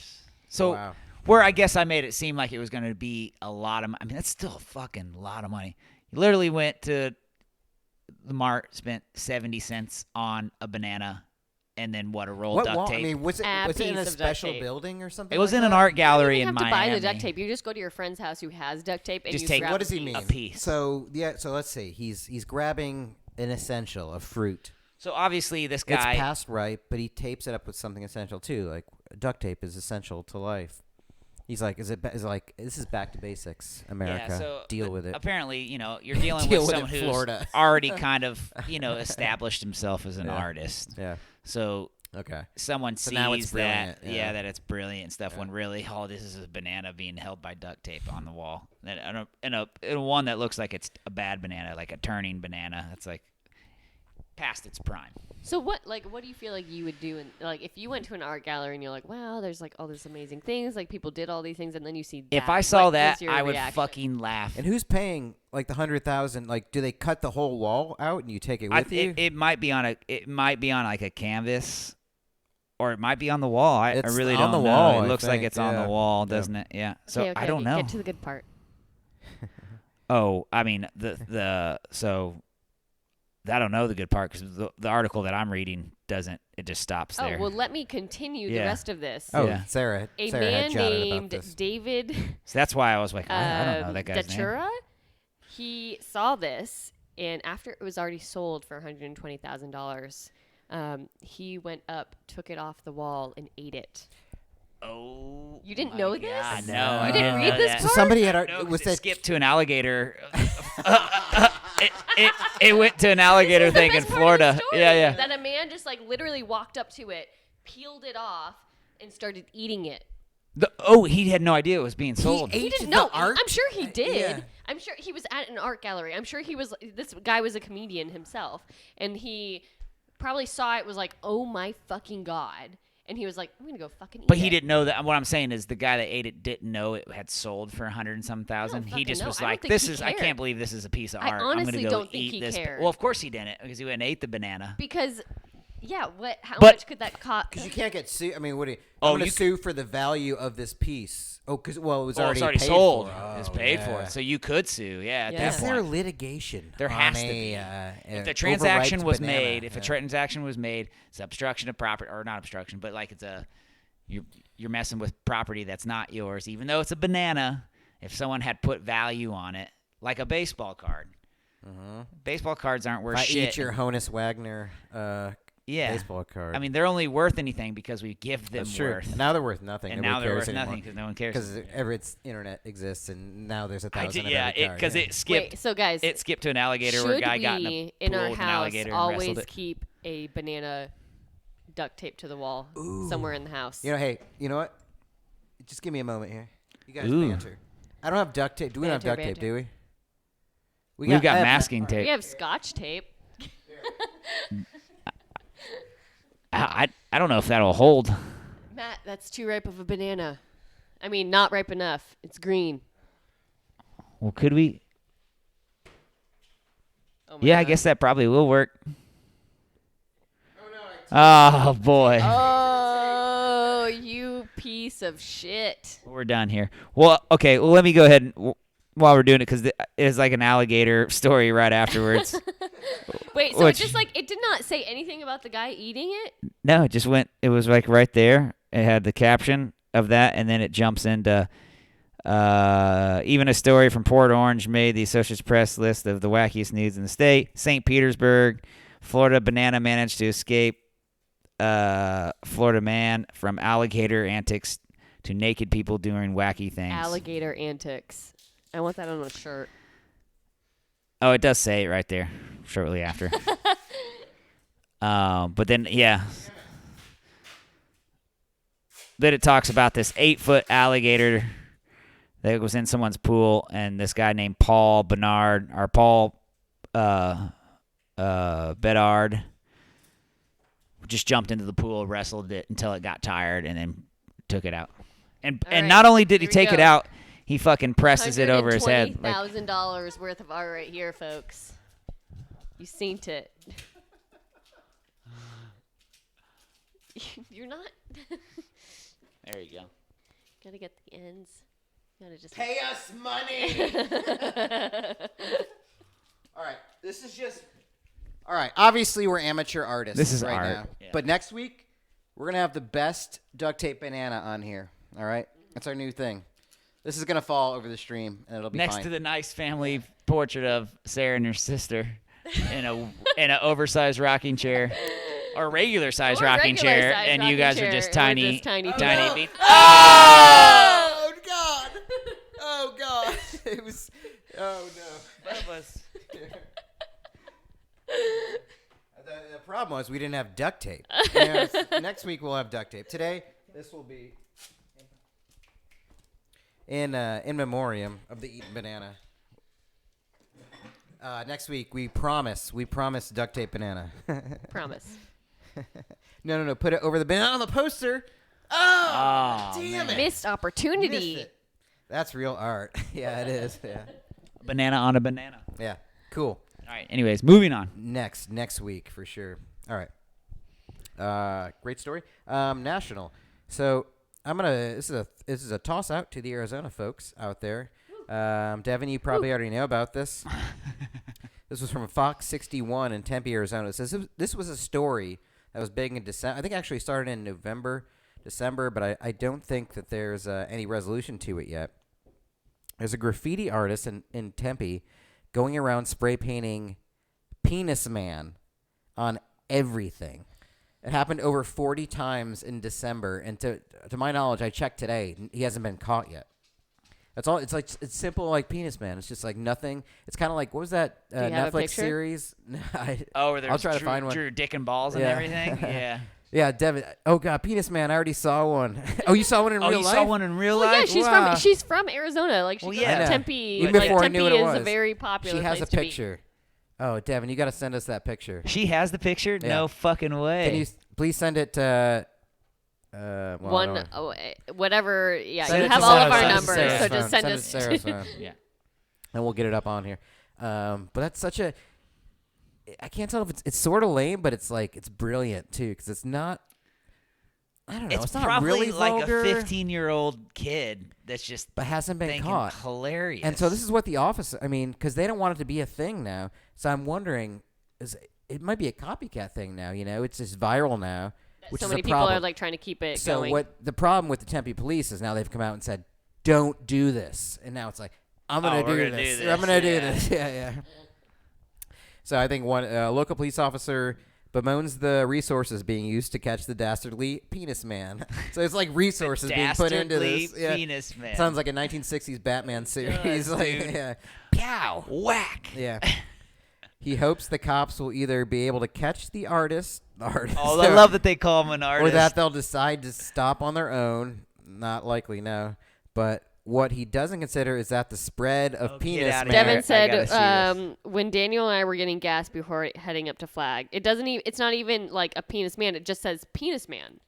So Wow. where I guess I made it seem like it was going to be a lot of. I mean, that's still a fucking lot of money. You literally went to the mart, spent 70 cents on a banana, and then a roll of duct wall? tape. I mean, was it A in piece a of duct special tape. building or something? it was like in an that? art gallery you in don't have Miami. to buy the duct tape. You just go to your friend's house who has duct tape and Just you take- grab What does a he piece. mean? A piece. So let's see. He's grabbing an essential, a fruit. So obviously this It's guy. past ripe, but he tapes it up with something essential too. Like duct tape is essential to life. He's like, is it like this is back to basics, America? Yeah, so Deal with it. Apparently, you're dealing Deal with with someone it, who's Florida. already kind of, established himself as an Yeah. artist. Yeah. So Okay. someone So sees now it's that, brilliant, yeah. that it's brilliant and stuff. Yeah. When really, all this is a banana being held by duct tape on the wall, and a one that looks like it's a bad banana, like a turning banana. That's like past its prime. So what do you feel like you would do? If you went to an art gallery and you're like, wow, there's like all these amazing things, like people did all these things, and then you see that, If I saw what that, is your I would reaction? fucking laugh. And who's paying like the 100,000? Like, do they cut the whole wall out and you take it with you? It might be on like a canvas, or it might be on the wall. I It's really on don't the know. wall, It I looks like think, it's on yeah. the wall, Yeah. doesn't it? Yeah. So Okay, I don't know. Get to the good part. Oh, I mean so I don't know the good part because the article that I'm reading doesn't. It just stops there. Oh well, let me continue the Yeah. rest of this. Oh, Yeah. Sarah A had man chatted about named this. David So that's why I was like, I don't know that guy's name. Datura, he saw this, and after it was already sold for $120,000, he went up, took it off the wall, and ate it. Oh, You didn't my know God, this? No, I You didn't didn't read know this that. So somebody had No, 'cause was it that skipped to an alligator. It went to an alligator This is the thing in best part of the Florida. story, Yeah. That a man just literally walked up to it, peeled it off, and started eating it. He had no idea it was being sold. He ate didn't the know. art? I'm sure he did. Yeah. I'm sure he was at an art gallery. I'm sure this guy was a comedian himself. And he probably saw it, was like, oh my fucking God. And he was like, I'm going to go fucking eat But it. he didn't know that. What I'm saying is the guy that ate it didn't know it had sold for 100 and some thousand. He fucking just know. was I don't like, think "This he is. I cared. can't believe this is a piece of I art. I'm honestly gonna go don't think eat he this." cared. Well, of course he didn't because he went and ate the banana. Because Yeah, how But- much could that cost? Because you can't get sued. I mean, what do you? Oh, I'm going you to sue for the value of this piece. Oh, because it was Well, it's already paid sold. For. It's Oh, paid for. yeah. So you could sue. Yeah, at Yeah. Is that there point. litigation? There on has to a, be. If The transaction was made. If yeah. a transaction was made, it's obstruction of property, or not obstruction, but like you're messing with property that's not yours, even though it's a banana. If someone had put value on it, like a baseball card, baseball cards aren't worth If I shit. eat your Honus Wagner Yeah. baseball card. I mean, they're only worth anything because we give them that's true. worth. And now they're worth nothing. And Nobody now they're cares worth nothing anymore. because no one cares. Because it's internet exists, and now there's 1,000 of yeah, every card. because yeah. it skipped. Wait, so guys, It skipped to an alligator where a should guy got in a we, pool in our with an house, alligator and wrestled always it. keep a banana duct taped to the wall somewhere in the house? Hey, you know what? Just give me a moment here. You guys Ooh. banter. I don't have duct tape. Do we not have Banter, duct tape, banter. do we? We've got I have- masking tape. We have Scotch tape. I don't know if that'll hold. Matt, that's too ripe of a banana. I mean, not ripe enough. It's green. Well, could we? Oh my Yeah, I God. guess that probably will work. Oh boy, Oh, you piece of shit. we're done here. Well, okay. Well, let me go ahead and, while we're doing it, because it's like an alligator story right afterwards. Wait, so Which- it just like it did not say anything about the guy eating it? No, it just went. It was like right there. It had the caption of that, and then it jumps into even a story from Port Orange made the Associated Press list of the wackiest news in the state. St. Petersburg, Florida banana managed to escape. Florida man from alligator antics to naked people doing wacky things. Alligator antics. I want that on a shirt. Oh, it does say it right there shortly after. But then, yeah. Then it talks about this 8-foot alligator that was in someone's pool, and this guy named Paul Bedard just jumped into the pool, wrestled it until it got tired, and then took it out. And All and right, not only did he here we take it go. out, he fucking presses it over his head. Like, $120,000 worth of art right here, folks. You seen it. You're not. there you go. Gotta get the ends. Gotta just. Pay us money. All right, this is just. All right, obviously we're amateur artists. This is right art. now. Yeah. But next week we're gonna have the best duct tape banana on here. All right, that's our new thing. This is gonna fall over the stream, and it'll be Next fine. to the nice family portrait of Sarah and her sister in an oversized rocking chair. Or regular size Or rocking regular chair, size and you rocking guys chair, are just and tiny, we're just tiny tiny. people. Beat. Oh God! Oh God! It was. Oh no! That was. The problem was we didn't have duct tape. Next week we'll have duct tape. Today, this will be in memoriam of the eaten banana. Next week we promise duct tape banana. Promise. No. Put it over the banana on the poster. Oh, damn it! Missed opportunity. Missed it. That's real art. Yeah, it is. Yeah. Banana on a banana. Yeah. Cool. All right. Anyways, moving on. Next week for sure. All right. Great story. National. So I'm gonna. This is a toss out to the Arizona folks out there. Devin, you probably already know about this. This was from Fox 61 in Tempe, Arizona. It says this was a story that was big in December. I think it actually started in November, December, but I don't think that there's any resolution to it yet. There's a graffiti artist in Tempe going around spray painting Penis Man on everything. It happened over 40 times in December, and to my knowledge, I checked today, he hasn't been caught yet. That's all. It's like it's simple, like Penis Man. It's just like nothing. It's kind of like, what was that you have a Netflix picture? series? Oh, there's I'll try to find one. Drew dick and balls and Yeah. everything. Yeah. Yeah, Devin. Oh God, Penis Man. I already saw one. Oh, you saw one in Oh, real you life? saw one in real Well, yeah, life? Wow. she's from Arizona. Like she Well, goes yeah. to I know. Tempe. Even like, before I Tempe knew what it is was. a very popular She has place a to be. picture. Oh, Devin, you got to send us that picture. She has the picture? Yeah. No fucking way. Can you please send it to? Well, I don't know. Whatever. Yeah, Send you it have to all of our Sarah's numbers, phone. so just send it us. to Sarah's phone. Yeah. And we'll get it up on here. But that's such a. I can't tell if it's sort of lame, but it's like it's brilliant too because it's not. I don't know. It's not probably really like vulgar, a 15-year-old kid that's just but hasn't been thinking caught. hilarious. And so this is what the officer. I mean, because they don't want it to be a thing now. So I'm wondering, it might be a copycat thing now? It's just viral now, which So is many a people problem. are like trying to keep it So going. what the problem with the Tempe police is now they've come out and said, "Don't do this," and now it's like, "I'm gonna we're do gonna this. do this, I'm gonna do yeah. this." Yeah. So I think one local police officer bemoans the resources being used to catch the dastardly penis man. So it's like resources being put into this. Dastardly penis man. Sounds like a 1960s Batman series. Like, dude. yeah. Pow! Whack. Yeah. He hopes the cops will either be able to catch the artist. Oh, I love that they call him an artist. Or that they'll decide to stop on their own. Not likely, no. But what he doesn't consider is that the spread of Oh, penis get outta man. here. Devin I gotta said see when Daniel and I were getting gas before heading up to Flag, it doesn't even. It's not even like a penis man. It just says penis man.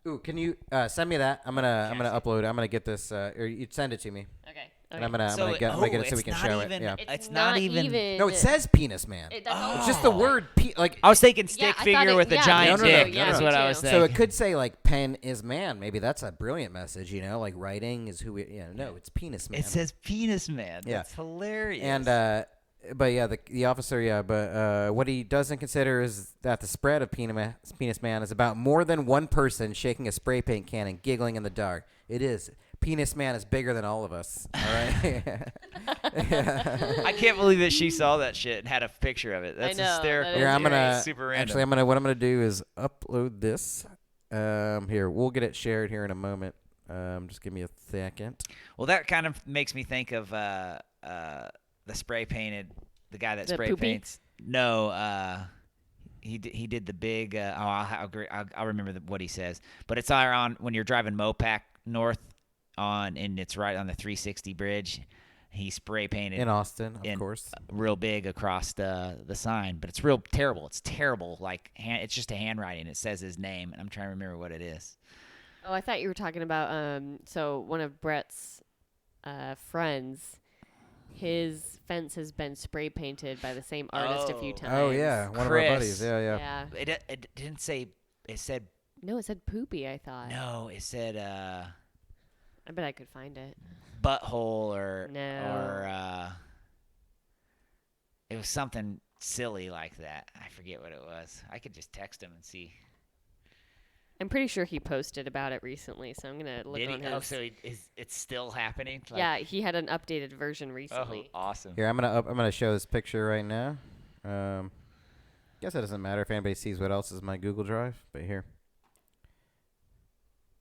Ooh, can you send me that? I'm gonna upload it. I'm gonna get this. Or you send it to me, Okay. and I'm gonna get it so we can show it. Yeah. It's not even. No, it says penis man. It's just the word like. I was thinking stick Yeah, I thought figure it- with a yeah, giant me too. dick. Yeah, That's me what I too. was saying. So it could say like pen is man. Maybe that's a brilliant message. Like writing is who we. No, it's penis man. It says penis man. Yeah. That's hilarious. And but yeah, the officer, but what he doesn't consider is that the spread of penis man is about more than one person shaking a spray paint can and giggling in the dark. It is. Penis man is bigger than all of us. All right. I can't believe that she saw that shit and had a picture of it. That's know, that hysterical. is Here, I'm gonna super random. actually. What I'm gonna do is upload this. Here, we'll get it shared here in a moment. Just give me a second. Well, that kind of makes me think of the spray painted, the guy that The spray poopy? paints. No, he did the big. I'll remember what he says. But it's on when you're driving Mopac north and it's right on the 360 bridge. He spray painted In Austin, of course. real big across the sign. But it's real terrible. It's terrible. Like it's just a handwriting. It says his name, and I'm trying to remember what it is. Oh, I thought you were talking about so one of Brett's friends, his fence has been spray painted by the same artist a few times. Oh yeah, one of our Chris. buddies. Yeah. Yeah. It didn't say. It said No, it said poopy, I thought. no. It said I bet I could find it. butthole or No. it was something silly like that. I forget what it was. I could just text him and see. I'm pretty sure he posted about it recently, so I'm going to look Did on he? his. Oh, so it's still happening? Like, yeah, he had an updated version Oh, recently. awesome. Here, I'm gonna show this picture right now. Guess it doesn't matter if anybody sees what else is in my Google Drive, but here.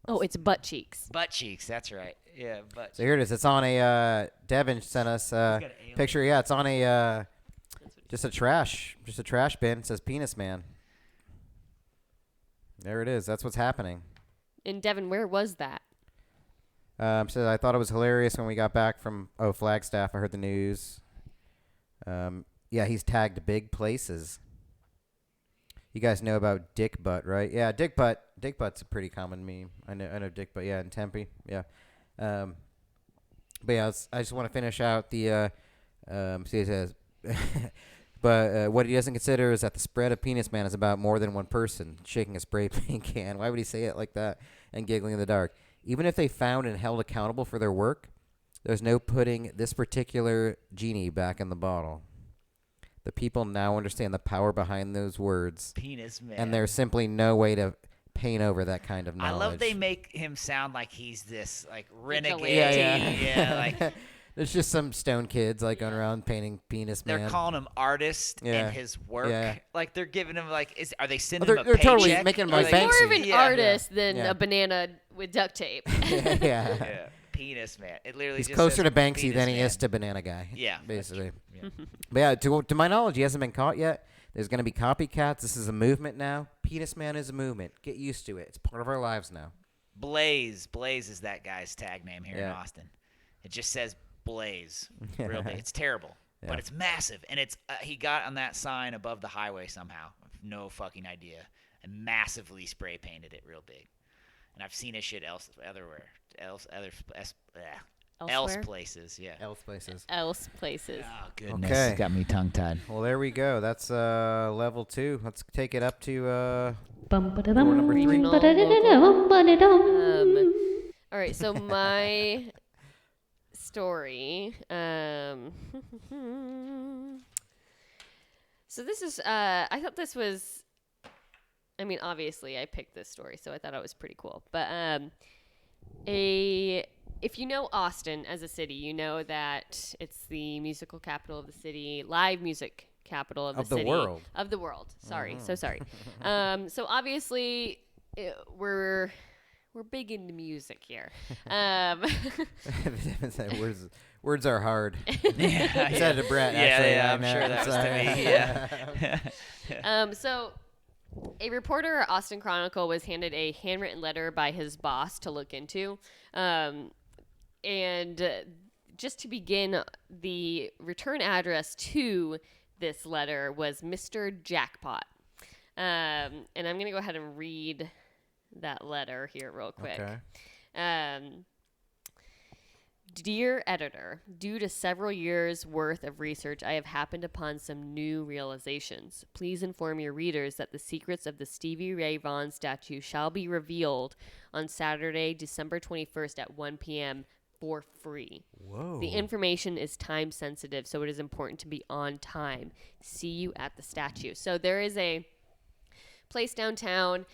Oh, it's butt cheeks. Butt cheeks. That's right. Yeah, butt. So here it is. It's on a. Devin sent us a got an alien. picture. Yeah, it's on a just a trash bin. It says penis man. There it is. That's what's happening. And Devin, where was that? So I thought it was hilarious when we got back from Flagstaff. I heard the news. Yeah, he's tagged big places. You guys know about Dick Butt, right? Yeah, Dick Butt. Dick Butt's a pretty common meme. I know Dick Butt. Yeah, in Tempe. Yeah. But yeah, I just want to finish out the. See, it says. But what he doesn't consider is that the spread of penis man is about more than one person shaking a spray paint can. Why would he say it like that and giggling in the dark? Even if they found and held accountable for their work, there's no putting this particular genie back in the bottle. The people now understand the power behind those words, Penis man. and there's simply no way to paint over that kind of knowledge. I love they make him sound like he's this like renegade. Vigilante. Yeah, like There's just some stone kids like going around painting penis man. they're calling him artist Yeah. in his work. Yeah. Like they're giving him like are they Oh, sending they're him a totally paycheck? making him Are like they- He's more of an Banksy. artist than Yeah. a banana with duct tape. yeah. Yeah. Penis man. It literally He's just closer says to Banksy penis than he man. is to Banana Guy. Yeah, that's basically. Yeah. But yeah, to my knowledge, he hasn't been caught yet. There's going to be copycats. This is a movement now. Penis man is a movement. Get used to it. It's part of our lives now. Blaze. Blaze is that guy's tag name here in Yeah. Austin. It just says Blaze. Real big. It's terrible, Yeah. but it's massive, and it's he got on that sign above the highway somehow. No fucking idea, and massively spray painted it real big. And I've seen his shit elsewhere. Else places, yeah. Else places. Else places. Oh, goodness. Okay. It's got me tongue-tied. Well, there we go. That's level 2. Let's take it up to Bum ba da Door dum, number 3. Regional, ba da da da da, local. bum ba da dum. All right, so my story. So this is. I thought this was. I mean, obviously, I picked this story, so I thought it was pretty cool. But if you know Austin as a city, you know that it's the musical capital of the city, live music capital of the city. world. Of the world. Sorry, so sorry. So obviously, we're big into music here. Words are hard. Yeah, I said it to Brett. Yeah, actually, yeah, I I'm know. sure that was to me. Yeah. So a reporter at Austin Chronicle was handed a handwritten letter by his boss to look into. And just to begin, the return address to this letter was Mr. Jackpot. And I'm going to go ahead and read that letter here real quick. Okay. Dear editor, due to several years' worth of research, I have happened upon some new realizations. Please inform your readers that the secrets of the Stevie Ray Vaughan statue shall be revealed on Saturday, December 21st at 1 p.m. for free. Whoa. The information is time sensitive, so it is important to be on time. See you at the statue. So there is a place downtown.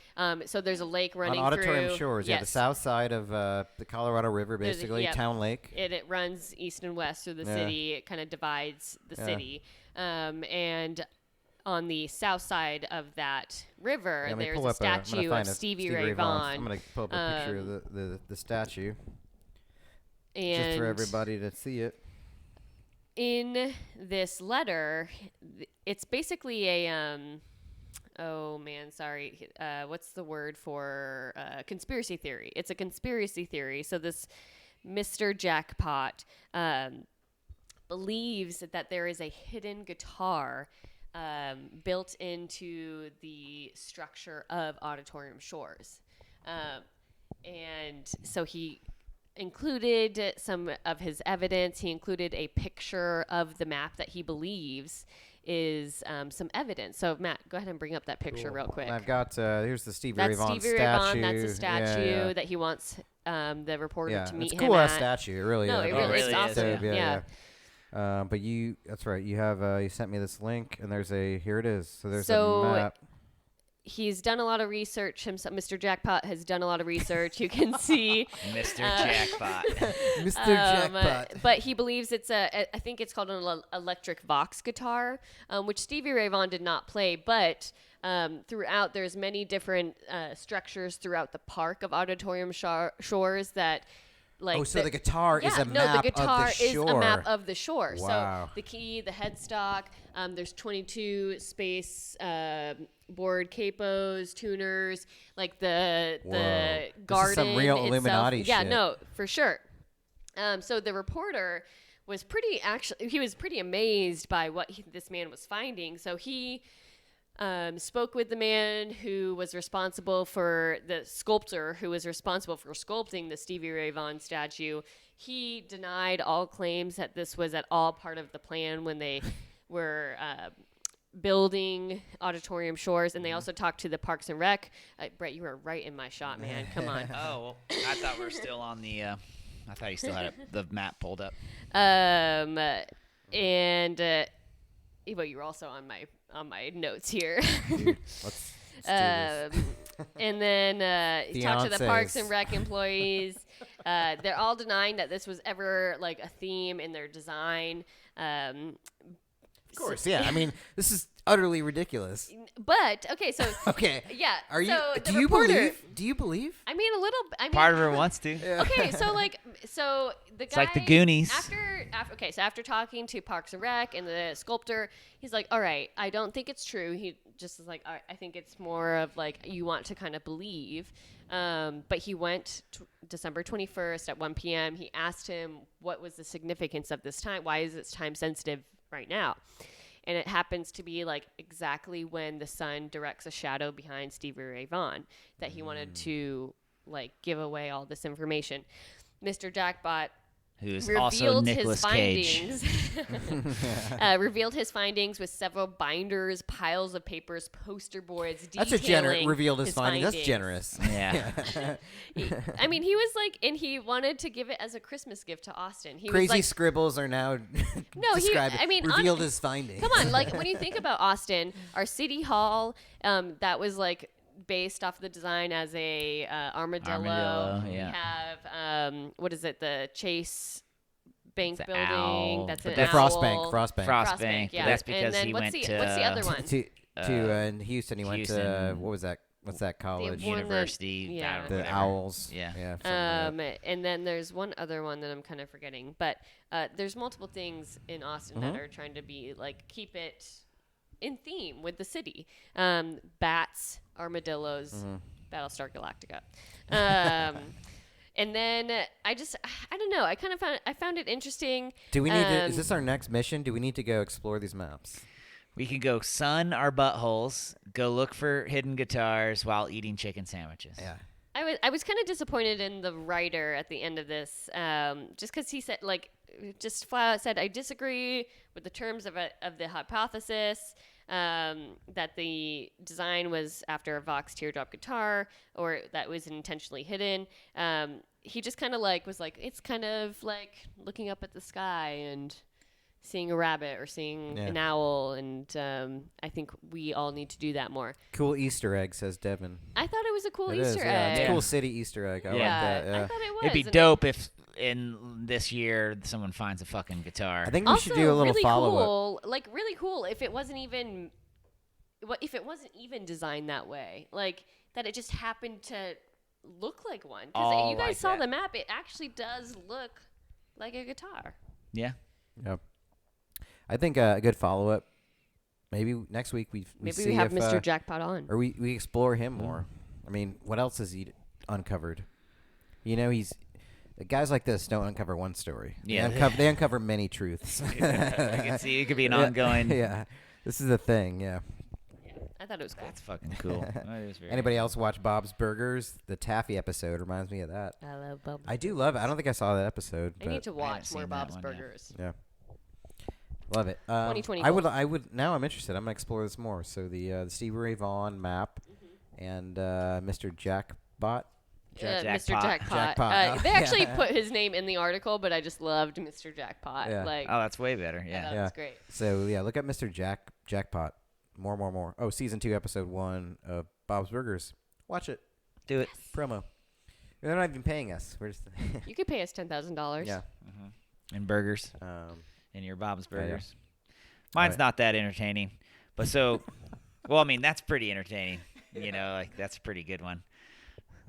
So there's a lake running on Auditorium through. Shores, yes. yeah, the south side of the Colorado River, There's a- basically, yep. Town Lake. It runs east and west through the Yeah. city. It kind of divides the Yeah. city. And on the south side of that river, Yeah, let me there's pull a up I'm gonna statue find of a Stevie Ray Vaughan. I'm going to pull up a picture of the statue And just for everybody to see it. in this letter, it's basically a oh man, sorry. What's the word for conspiracy theory? It's a conspiracy theory. So this Mr. Jackpot believes that there is a hidden guitar built into the structure of Auditorium Shores. And so he included some of his evidence. He included a picture of the map that he believes is some evidence. So, Matt, go ahead and bring up that picture real quick. I've got, here's the Stevie Ray That's Vaughan Stevie Ray statue. Vaughan. That's a Yeah, statue yeah. that he wants the reporter Yeah, to meet it's him cool ass at. statue. It really No, is. it Oh, really, really it's is, awesome. yeah. But that's right. You have, you sent me this link, and here it is. So there's a map. He's done a lot of research himself. Mr. Jackpot has done a lot of research. You can see Mr. Jackpot. Mr. Jackpot. But he believes it's I think it's called an electric Vox guitar, which Stevie Ray Vaughan did not play. But throughout, there's many different structures throughout the park of Auditorium Shores that. Like so the guitar is a the map guitar of the is shore. a map of the shore. Wow. So the key, the headstock, there's 22 space board capos, tuners, like the Whoa. This is garden some real itself. Illuminati Yeah, shit. no, for sure. So the reporter was pretty amazed by what this man was finding. So he spoke with the man who was responsible for the sculptor who was responsible for sculpting the Stevie Ray Vaughan statue. He denied all claims that this was at all part of the plan when they were building Auditorium Shores, and they also talked to the Parks and Rec. Brett, you were right in my shot, man. Come on. Oh, well, I thought we were still on the. I thought you still had the map pulled up. Well, you were also on my notes here. Dude, let's do this. And then he talked to the Parks and Fiancés. Rec employees. They're all denying that this was ever like a theme in their design. Of course, yeah. I mean, this is utterly ridiculous. But okay, so Okay. yeah. Are you? so the Do you reporter- believe? Do you believe? I mean, a little. I mean, Part of her wants to. Okay, so the guy. It's like the Goonies. After talking to Parks and Rec and the sculptor, he's like, "All right, I don't think it's true." He just is like, "All right, I think it's more of like you want to kind of believe." But he went December 21st at 1 p.m. He asked him what was the significance of this time. Why is it time sensitive right now? And it happens to be like exactly when the sun directs a shadow behind Stevie Ray Vaughan that he wanted to like give away all this information. Mr. Jackpot who's also revealed Nicolas his Cage. findings. Revealed his findings with several binders, piles of papers, poster boards. That's a revealed his his findings. That's generous. Yeah. I mean, he was like, and he wanted to give it as a Christmas gift to Austin. He Crazy was like, scribbles are now described. Revealed his findings. Come on, like when you think about Austin, our city hall, that was like based off the design as a armadillo. Armadillo, We yeah. have what is it? The Chase Bank It's an building. owl, That's but an that's owl. Frostbank. Frostbank. Yeah. That's because and then he what's went the, to what's the other one? To in Houston, he went to Houston. what was that? What's that college? one that- University. yeah. I don't know, The whatever. Owls. Yeah. something like that. And then there's one other one that I'm kind of forgetting, but there's multiple things in Austin that are trying to be like keep it in theme with the city. Bats, armadillos, Battlestar Galactica. And then I don't know. I found it interesting. Do we need to? Is this our next mission? Do we need to go explore these maps? We can go sun our buttholes, go look for hidden guitars while eating chicken sandwiches. Yeah. I was kind of disappointed in the writer at the end of this, just because he said just flat out said I disagree with the terms of the hypothesis that the design was after a Vox teardrop guitar or that was intentionally hidden. He just kind of was like it's kind of like looking up at the sky and seeing a rabbit or seeing an owl, and I think we all need to do that more. Cool Easter egg, says Devin. I thought it was a cool It Easter is, yeah. egg. It's a cool city Easter egg. I like that. Yeah. I thought it was. It'd be and dope if in this year someone finds a fucking guitar. I think we Also, should do a little really follow up. cool, really cool if it wasn't even designed that way, like that it just happened to look like one. Because Oh, you guys like saw that. the map, it actually does look like a guitar. Yeah. Yep. I think a good follow up. Maybe next week we Maybe see we have if, Mr. Jackpot on. or we explore him more. I mean, what else has he uncovered? You know, guys like this don't uncover one story. Yeah. They uncover many truths. I can see it could be an ongoing. Yeah, this is the thing. Yeah. I thought it was cool. That's fucking cool. That is very Anybody else watch Bob's Burgers? The Taffy episode reminds me of that. I love Bob's. I do love it. I don't think I saw that episode. I need to haven't watch more seen that Bob's one yet. Burgers. Yeah. Love it. 2020 I goals. would. Now I'm interested. I'm gonna explore this more. So the Stevie Ray Vaughan map, and Mr. Jackpot. Mr. Jackpot. Jackpot. They actually put his name in the article, but I just loved Mr. Jackpot. Yeah. Oh, that's way better. I Yeah. thought it was great. So yeah, look up Mr. Jackpot. More. Oh, season 2, episode 1 of Bob's Burgers. Watch it. Do it. Promo. They're not even paying us. We're just You could pay us $10,000. yeah. And burgers. In your Bob's Burgers. Mine's Right. not that entertaining. But so, well, I mean, that's pretty entertaining. You know, like that's a pretty good one.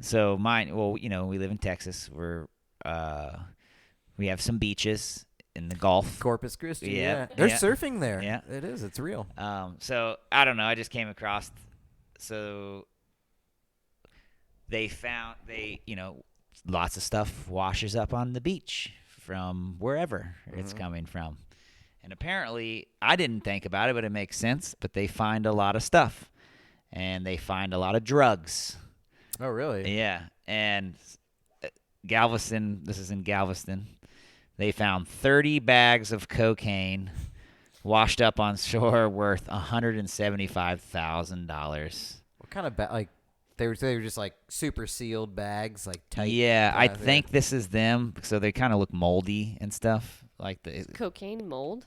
So mine, well, you know, we live in Texas. We have some beaches in the Gulf. Corpus Christi. Yeah, Yeah. There's yeah. surfing there. Yeah. It is. It's real. So I don't know. I just came across. So you know, lots of stuff washes up on the beach from wherever it's coming from. And apparently, I didn't think about it, but it makes sense. But they find a lot of stuff, and they find a lot of drugs. Oh, really? Yeah, and Galveston. This is in Galveston. They found 30 bags of cocaine washed up on shore worth $175,000. What kind of like they were just like super sealed bags, like tight. Yeah, I plastic? think this is them. So they kind of look moldy and stuff. Like Cocaine mold.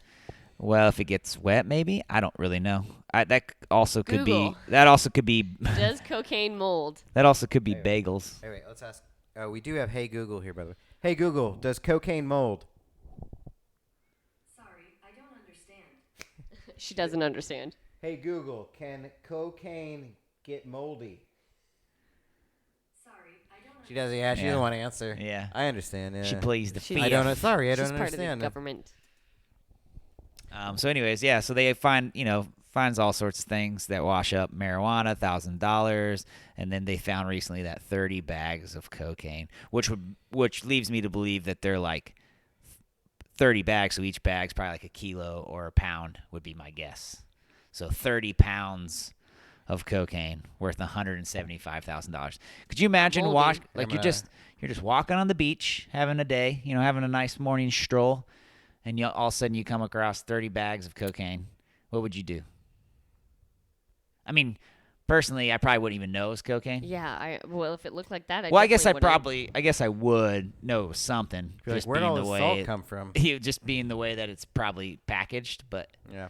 well, if it gets wet, maybe I don't really know. That also could Google. be. That also could be. Does cocaine mold? That also could be Anyway. bagels. Hey, wait, let's ask. We do have Hey Google here, by the way. Hey Google, does cocaine mold? She doesn't understand. Hey Google, can cocaine get moldy? She doesn't. Yeah, she Yeah. doesn't want to answer. Yeah. I understand. Yeah. She plays the She- thief. I don't know. Sorry, I She's don't part of understand. the government. So, anyways, yeah. So they finds all sorts of things that wash up marijuana, $1,000, and then they found recently that 30 bags of cocaine, which leaves me to believe that they're like 30 bags, so each bag's probably like a kilo or a pound would be my guess. So 30 pounds of cocaine worth $175,000. Could you imagine Moldy. you're just walking on the beach, having a day, having a nice morning stroll, and all of a sudden you come across 30 bags of cocaine? What would you do? I mean, personally, I probably wouldn't even know it was cocaine. Yeah, well, if it looked like that, I guess definitely I guess I would know it was something. You're like, Just where'd being all the this way salt come from? just being the way that it's probably packaged, but Yeah.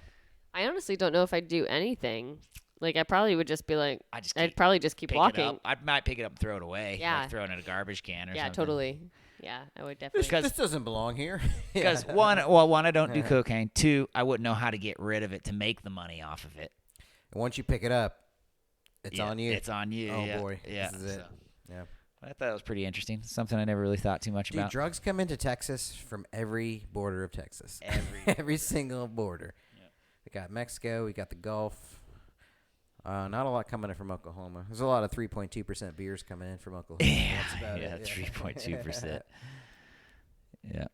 I honestly don't know if I'd do anything. Like, I probably would just be like, I'd probably just keep pick it walking. up. I might pick it up and throw it away. Yeah. Like throw it in a garbage can or Yeah, something. totally. Yeah, I would definitely. This doesn't belong here. Because one, I don't do cocaine. Two, I wouldn't know how to get rid of it to make the money off of it. And once you pick it up, it's Yeah, on you. It's on you. Oh yeah. boy. Yeah. This is it. so- Yeah. I thought that was pretty interesting. Something I never really thought too much Dude, about. drugs come into Texas from every border of Texas. Every- every single border. Yeah. We got Mexico. We got the Gulf. Not a lot coming in from Oklahoma. There's a lot of 3.2% beers coming in from Oklahoma. That's about it, 3.2%. Yeah.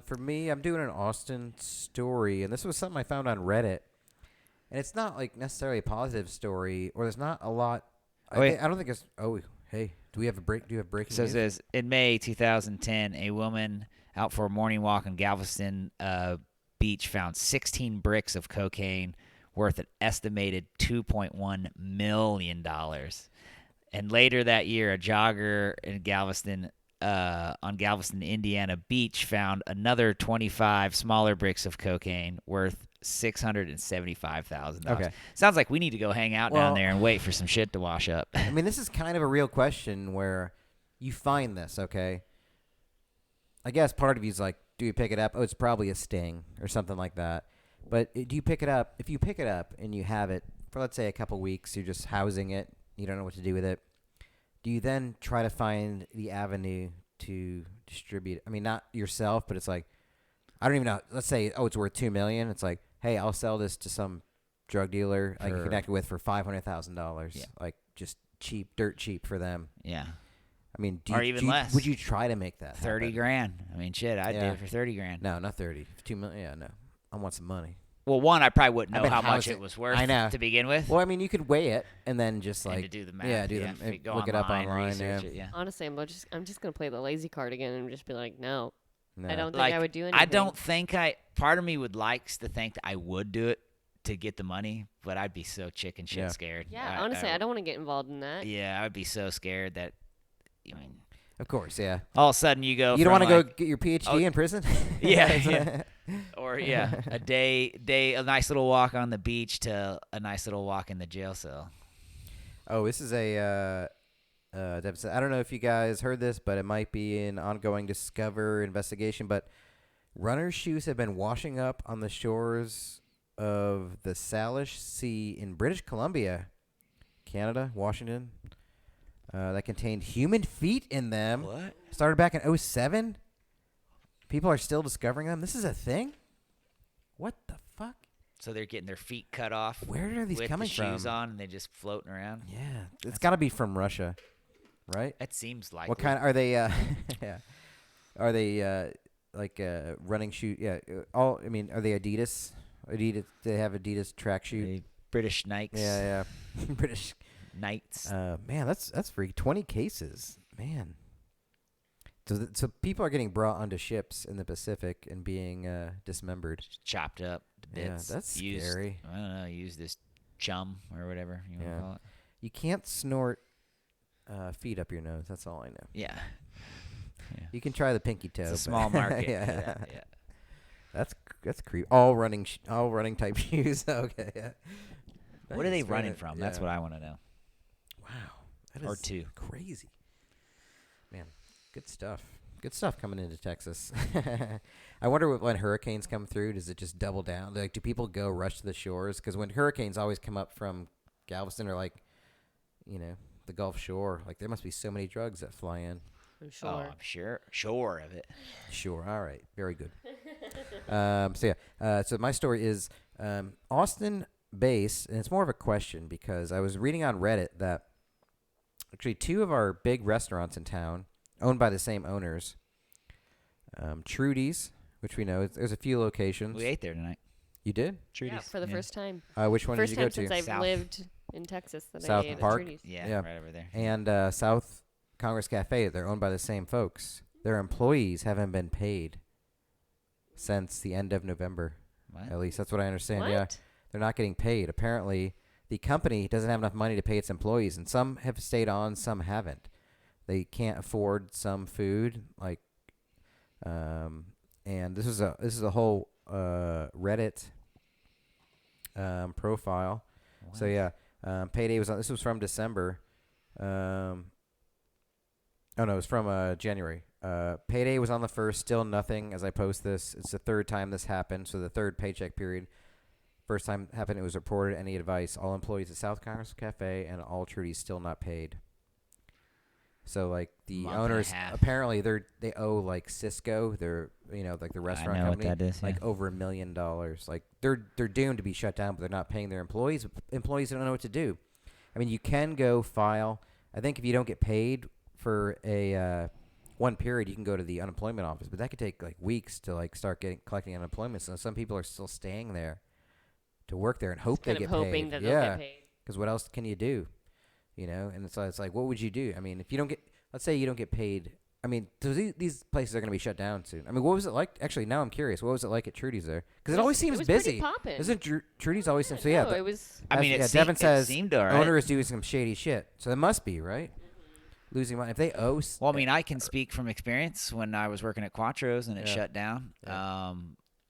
For me, I'm doing an Austin story, and this was something I found on Reddit. And it's not like necessarily a positive story, or there's not a lot. I don't think it's. Oh, hey, do we have a break? Do you have breaking So it news? says in May 2010, a woman out for a morning walk on Galveston Beach found 16 bricks of cocaine worth an estimated $2.1 million. And later that year, a jogger in Galveston, on Galveston, Indiana Beach, found another 25 smaller bricks of cocaine worth $675,000. Okay. Sounds like we need to go hang out down Well- there and wait for some shit to wash up. I mean, this is kind of a real question where you find this, okay? I guess part of you is like, do you pick it up? Oh, it's probably a sting or something like that. But do you pick it up? If you pick it up and you have it for, let's say, a couple weeks, you're just housing it, you don't know what to do with it, do you then try to find the avenue to distribute it? I mean, not yourself, but it's like, I don't even know. Let's say, oh, it's worth $2 million. It's like, hey, I'll sell this to some drug dealer I can connect with for $500,000. Yeah. Like, just cheap, dirt cheap for them. Yeah. I mean, Or even less. Would you try to make that 30 happen? grand. I mean, shit, I'd do Yeah. it for 30 grand. No, not 30. 2 million. Yeah, no. I want some money. Well, one, I probably wouldn't I've know been how much housing- it was worth I know. to begin with. Well, I mean, you could weigh it and then just And like to do the math. Yeah, do if you go look it up online. research Yeah. it, yeah. Honestly, I'm just gonna play the lazy card again and just be like, no, No. I don't think Like, I would do anything. I don't think part of me would likes to think that I would do it to get the money, but I'd be so chicken shit Yeah. scared. Yeah, honestly, I don't want to get involved in that. Yeah, I would be so scared that, I mean, Of course, yeah. all of a sudden you go. You don't want to from, go get your PhD Oh, in prison? Yeah, yeah. Or a a nice little walk on the beach to a nice little walk in the jail cell. Oh, this is a deficit. I don't know if you guys heard this, but it might be an ongoing Discover investigation. But runners' shoes have been washing up on the shores of the Salish Sea in British Columbia, Canada, Washington, that contained human feet in them. What? Started back in 2007. People are still discovering them. This is a thing? What the fuck? So they're getting their feet cut off. Where are these with coming the shoes from? on, and they're just floating around. Yeah, it's got to be from Russia, right? That seems like What kind are they? Yeah, are they like running shoe? Yeah, I mean, are they Adidas? Adidas. They have Adidas track shoe. British Nikes. Yeah, yeah. British. Knights. Man, that's freak. 20 cases, man. So people are getting brought onto ships in the Pacific and being dismembered. Chopped up to Yeah, bits. that's used, scary. I don't know. Use this chum or whatever you want Yeah. to call it. You can't snort feet up your nose. That's all I know. Yeah. You can try the pinky toe. It's a but- small market. yeah. Yeah. That's creepy. All running type shoes. Okay. Yeah. What are they Nice, running right? from? That's Yeah. what I want to know. Wow. That Or is two. Crazy. Man, good stuff. Good stuff coming into Texas. I wonder when hurricanes come through, does it just double down? Like, do people go rush to the shores? Because when hurricanes always come up from Galveston or like, the Gulf Shore, like there must be so many drugs that fly in. I'm sure. Oh, I'm sure of it. Sure. All right. Very good. So my story is Austin base, and it's more of a question because I was reading on Reddit that actually two of our big restaurants in town, owned by the same owners, Trudy's, which we know there's a few locations. We ate there tonight. You did? Yeah, for the first time. Which one First did you time go since to? I've lived in Texas that South I ate at Park. Trudy's. Yeah, right over there. And South Congress Cafe. They're owned by the same folks. Their employees haven't been paid since the end of November. What? At least that's what I understand. What? Yeah, they're not getting paid. Apparently, the company doesn't have enough money to pay its employees, and some have stayed on, some haven't. They can't afford some food, like, and this is a whole Reddit profile. What? So yeah, payday was on. This was from December. Oh no, it was from January. Payday was on the 1st. Still nothing. As I post this, it's the 3rd time this happened. So the 3rd paycheck period. First time it happened, it was reported. Any advice? All employees at South Congress Cafe and all Trudy's still not paid. So like the Month and a owners half. apparently they owe like Cisco, like the restaurant know what company, that is, like yeah. over $1 million. Like they're doomed to be shut down, but they're not paying their employees. Employees don't know what to do. I mean, you can go file. I think if you don't get paid for a one period, you can go to the unemployment office, but that could take like weeks to like start collecting unemployment. So some people are still staying there to work there and hope they Kind get of hoping paid. that they'll Yeah, get paid. because what else can you do? And it's like, what would you do? I mean, if you don't get, let's say you don't get paid. I mean, these places are going to be shut down soon. I mean, what was it like? Actually, now I'm curious. What was it like at Trudy's there? Because it always seems was busy. pretty poppin'. Isn't Trudy's always seems so? No, Yeah, it was. I mean, yeah, it, Devin says seemed all right. owner is doing some shady shit. So it must be right. Losing money if they owe. Well, I mean, I can speak from experience. When I was working at Quattro's and it Yeah. shut down, Yeah.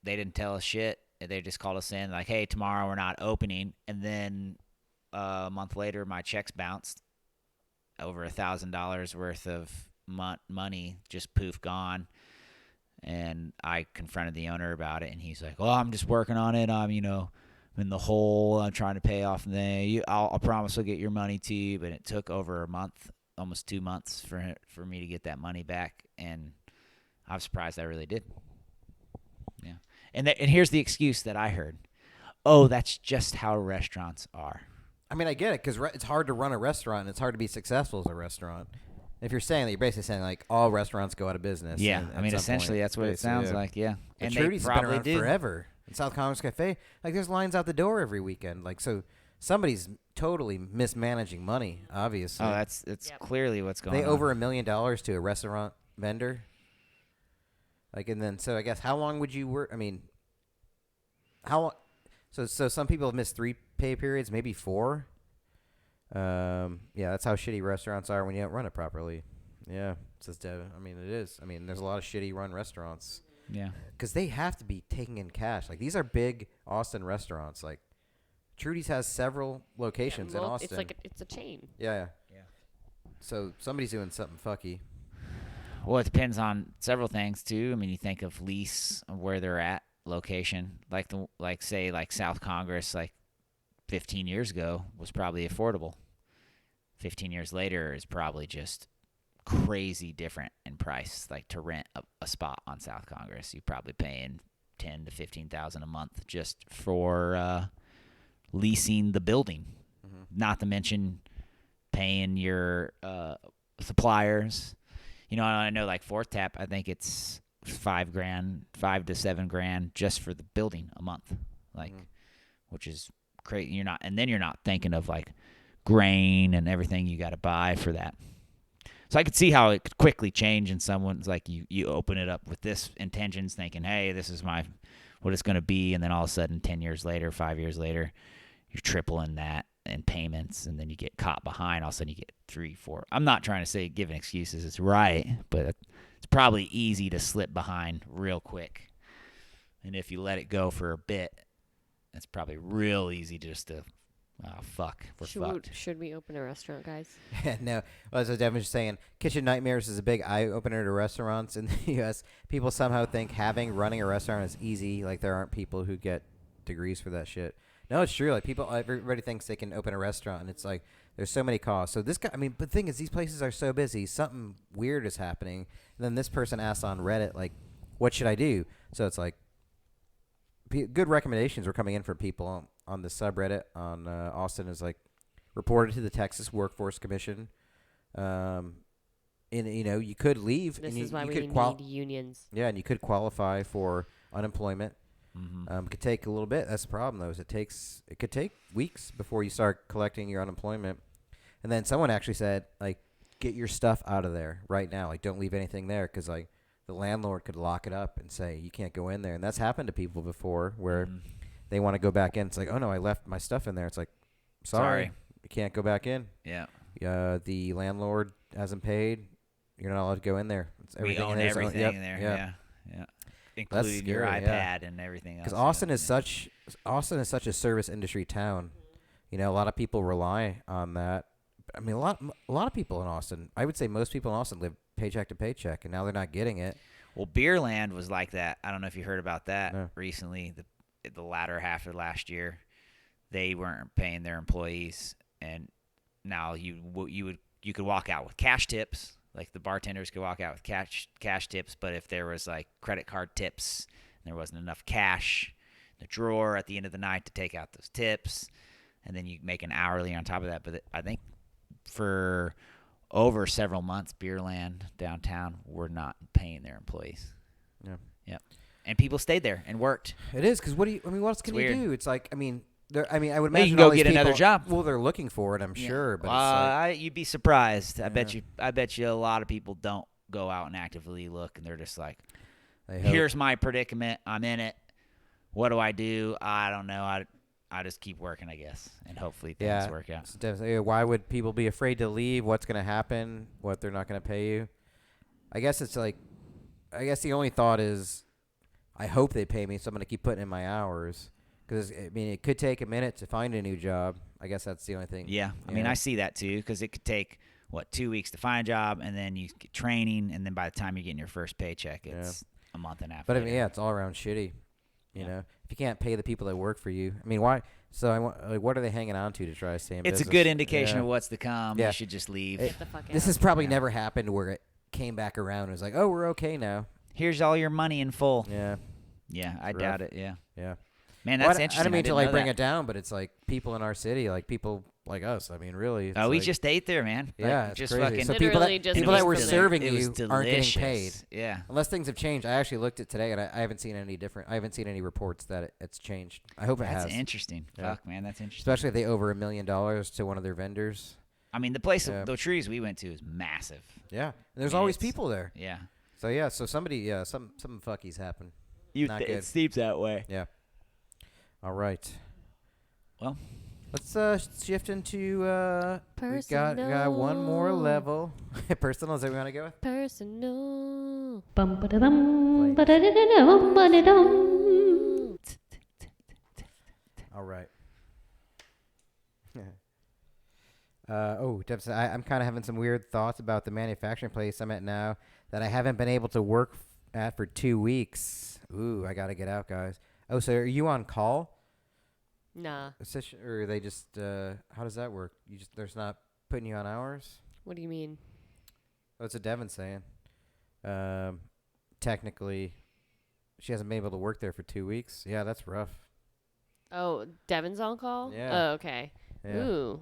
they didn't tell us shit. They just called us in like, "Hey, tomorrow we're not opening." And then a month later, my checks bounced. Over $1,000 worth of money just poof gone. And I confronted the owner about it, and he's like, "Oh, I'm just working on it. I'm in the hole. I'm trying to pay off I'll promise I'll get your money to you." But it took over a month, almost 2 months for me to get that money back, and I'm surprised I really did. Yeah, and here's the excuse that I heard: "Oh, that's just how restaurants are." I mean, I get it because it's hard to run a restaurant and it's hard to be successful as a restaurant. If you're saying that, you're basically saying like all restaurants go out of business. Yeah, at I mean, some essentially point, that's what it basically, sounds yeah. like. Yeah, And and Trudy's they has been probably around do. forever. In South Congress Cafe, like there's lines out the door every weekend. Like so, somebody's totally mismanaging money. Obviously, Oh, that's Yep. clearly what's going they on. over $1 million to a restaurant vendor. Like, and then so I guess how long would you work? I mean, how long? So some people have missed 3 pay periods, maybe 4. Yeah, that's how shitty restaurants are when you don't run it properly. Yeah, says Devin. I mean, it is. I mean, there's a lot of shitty run restaurants Yeah. because they have to be taking in cash. Like these are big Austin restaurants. Like Trudy's has several locations in Austin. It's like it's a chain. yeah. Yeah. So somebody's doing something fucky. Well, it depends on several things too. I mean, you think of lease, of where they're at, location, like South Congress, like 15 years ago was probably affordable. 15 years later is probably just crazy different in price. Like to rent a spot on South Congress, you're probably paying $10,000 to $15,000 a month just for leasing the building. Mhm. Not to mention paying your suppliers. I know like Fourth Tap, I think it's $5 to $7 grand just for the building a month, which is crazy. You're not thinking of like grain and everything you got to buy for that. So I could see how it could quickly change, and someone's like, you open it up with this intentions, thinking, hey, this is what it's going to be, and then all of a sudden 10 years later, 5 years later, you're tripling that in payments, and then you get caught behind. All of a sudden you get 3, 4. I'm not trying to say giving excuses is right, but it's probably easy to slip behind real quick. And if you let it go for a bit, it's probably real easy just to, oh, fuck, we're fucked. Should we open a restaurant, guys? No, well, as Devin was saying, kitchen nightmares is a big eye opener to restaurants in the U.S. People somehow think running a restaurant is easy. Like there aren't people who get degrees for that shit. No, it's true. Like everybody thinks they can open a restaurant, and it's like there's so many costs. So this guy, I mean, but the thing is, these places are so busy. Something weird is happening. And then this person asked on Reddit, like, what should I do? So it's like good recommendations were coming in from people on the subreddit on Austin is like reported to the Texas Workforce Commission. And you could leave. This and is why you we could need unions. Yeah, and you could qualify for unemployment. It could take a little bit. That's the problem, though. Is it could take weeks before you start collecting your unemployment. And then someone actually said, like, get your stuff out of there right now. Like, don't leave anything there because, like, the landlord could lock it up and say you can't go in there. And that's happened to people before where they want to go back in. It's like, oh, no, I left my stuff in there. It's like, sorry. You can't go back in. Yeah. The landlord hasn't paid. You're not allowed to go in there. It's We own everything in there. Yeah. Including your iPad and everything else. Because Austin is such a service industry town. You know, a lot of people rely on that. I mean, a lot of people in Austin. I would say most people in Austin live paycheck to paycheck, and now they're not getting it. Well, Beerland was like that. I don't know if you heard about that recently. The latter half of last year, they weren't paying their employees, and now you could walk out with cash tips. Like the bartenders could walk out with cash tips, but if there was like credit card tips and there wasn't enough cash in the drawer at the end of the night to take out those tips, and then you make an hourly on top of that. But I think for over several months, Beerland downtown were not paying their employees. Yeah. And people stayed there and worked. It is because what else can you do? It's like I would imagine you can go all these get another people- job. Well, they're looking for it, I'm sure. But it's like, you'd be surprised. I bet you a lot of people don't go out and actively look, and they're just like, "Here's my predicament. I'm in it. What do I do? I don't know. I just keep working, I guess, and hopefully things work out." It's definitely, why would people be afraid to leave? What's going to happen? What they're not going to pay you? I guess it's like, the only thought is, I hope they pay me, so I'm going to keep putting in my hours. Because, I mean, it could take a minute to find a new job. I guess that's the only thing. Yeah. I mean, I see that, too, because it could take, 2 weeks to find a job, and then you get training, and then by the time you're getting your first paycheck, it's a month and a half But, later. I mean, it's all around shitty, you know. If you can't pay the people that work for you, I mean, why? So, what are they hanging on to try to stay in business? It's a good indication of what's to come. You should just leave. Get the fuck out. This has probably never happened where it came back around and was like, oh, we're okay now. Here's all your money in full. Yeah. Yeah, I doubt it, yeah. Yeah. Man, that's Well, interesting. I didn't mean to know bring that. it down, but it's like people in our city, like people like us. I mean, really. It's We like, just ate there, man. Yeah, Like, it's just crazy. fucking. So people Literally that just people that eat were from there. serving It was you aren't getting delicious. paid. Yeah. Unless things have changed. I actually looked at today, and I haven't seen any different. I haven't seen any reports that it's changed. I hope it That's has. interesting. Yeah. Fuck, man, that's interesting. Especially if they over $1 million to one of their vendors. I mean, the place, Yeah. the trees we went to is massive. Yeah. And there's I mean, always it's- people there. Yeah. So somebody, some fuckies happen. Not good. It seems that way. Yeah. All right. Well, let's shift into we got one more level. Personal, is that what we want to go with? Personal. Bum ba da dum ba da da da dum ba da dum. All right. Debs, I'm kind of having some weird thoughts about the manufacturing place I'm at now that I haven't been able to work at for 2 weeks. Ooh, I got to get out, guys. Oh, so are you on call? Nah. Or are they just, how does that work? They're just not putting you on hours? What do you mean? That's what Devin's saying. Technically, she hasn't been able to work there for 2 weeks. Yeah, that's rough. Oh, Devin's on call? Yeah. Oh, okay. Yeah. Ooh.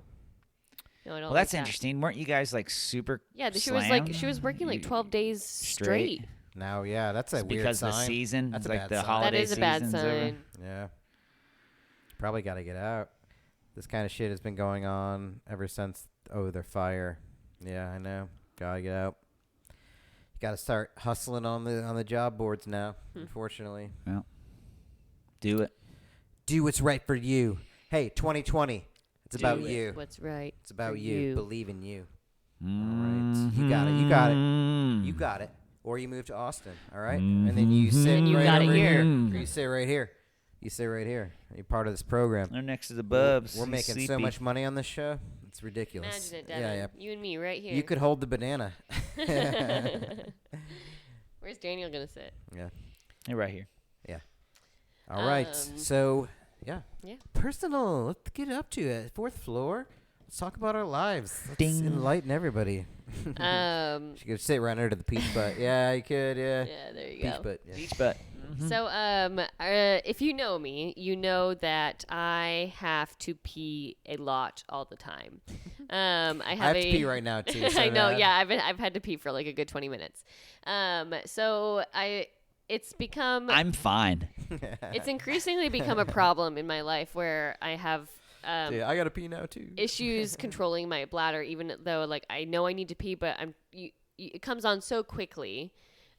No, I don't well, like that's that. interesting. Weren't you guys like super? Yeah, she slammed? was working like 12 days straight. Now, yeah, that's a It's weird because sign. the season, That's a like bad the sign. holiday That is a bad season's over. sign. Yeah. Probably got to get out. This kind of shit has been going on ever since, their fire. Yeah, I know. Got to get out. You got to start hustling on the job boards now, unfortunately. Well, do it. Do what's right for you. Hey, 2020. It's about Do you. What's right? It's about for you. Believe in you. Mm-hmm. All right. You got it. You got it. You got it. Or you move to Austin, all right? And then you sit And you right got it over here. Or you sit right here. You sit right here. You're part of this program. They're next to the bubs. We're He's making so sleepy. much money on this show. It's ridiculous. Imagine it, Devin. Yeah, yeah. You and me right here. You could hold the banana. Where's Daniel going to sit? Yeah. They're right here. All right. So, yeah. Yeah. Personal. Let's get up to it. 4th floor. Let's talk about our lives. Let's Ding. enlighten everybody. She could sit right under the peach butt. Yeah, you could. Yeah. Yeah, there you Peach go. butt. Yeah. Beach butt. So, if you know me, you know that I have to pee a lot all the time. I have to pee right now, too. I so know. bad. Yeah, I've had to pee for like a good 20 minutes. So it's become I'm fine. it's increasingly become a problem in my life where I have Yeah, I gotta pee now too. issues controlling my bladder, even though like I know I need to pee, but it comes on so quickly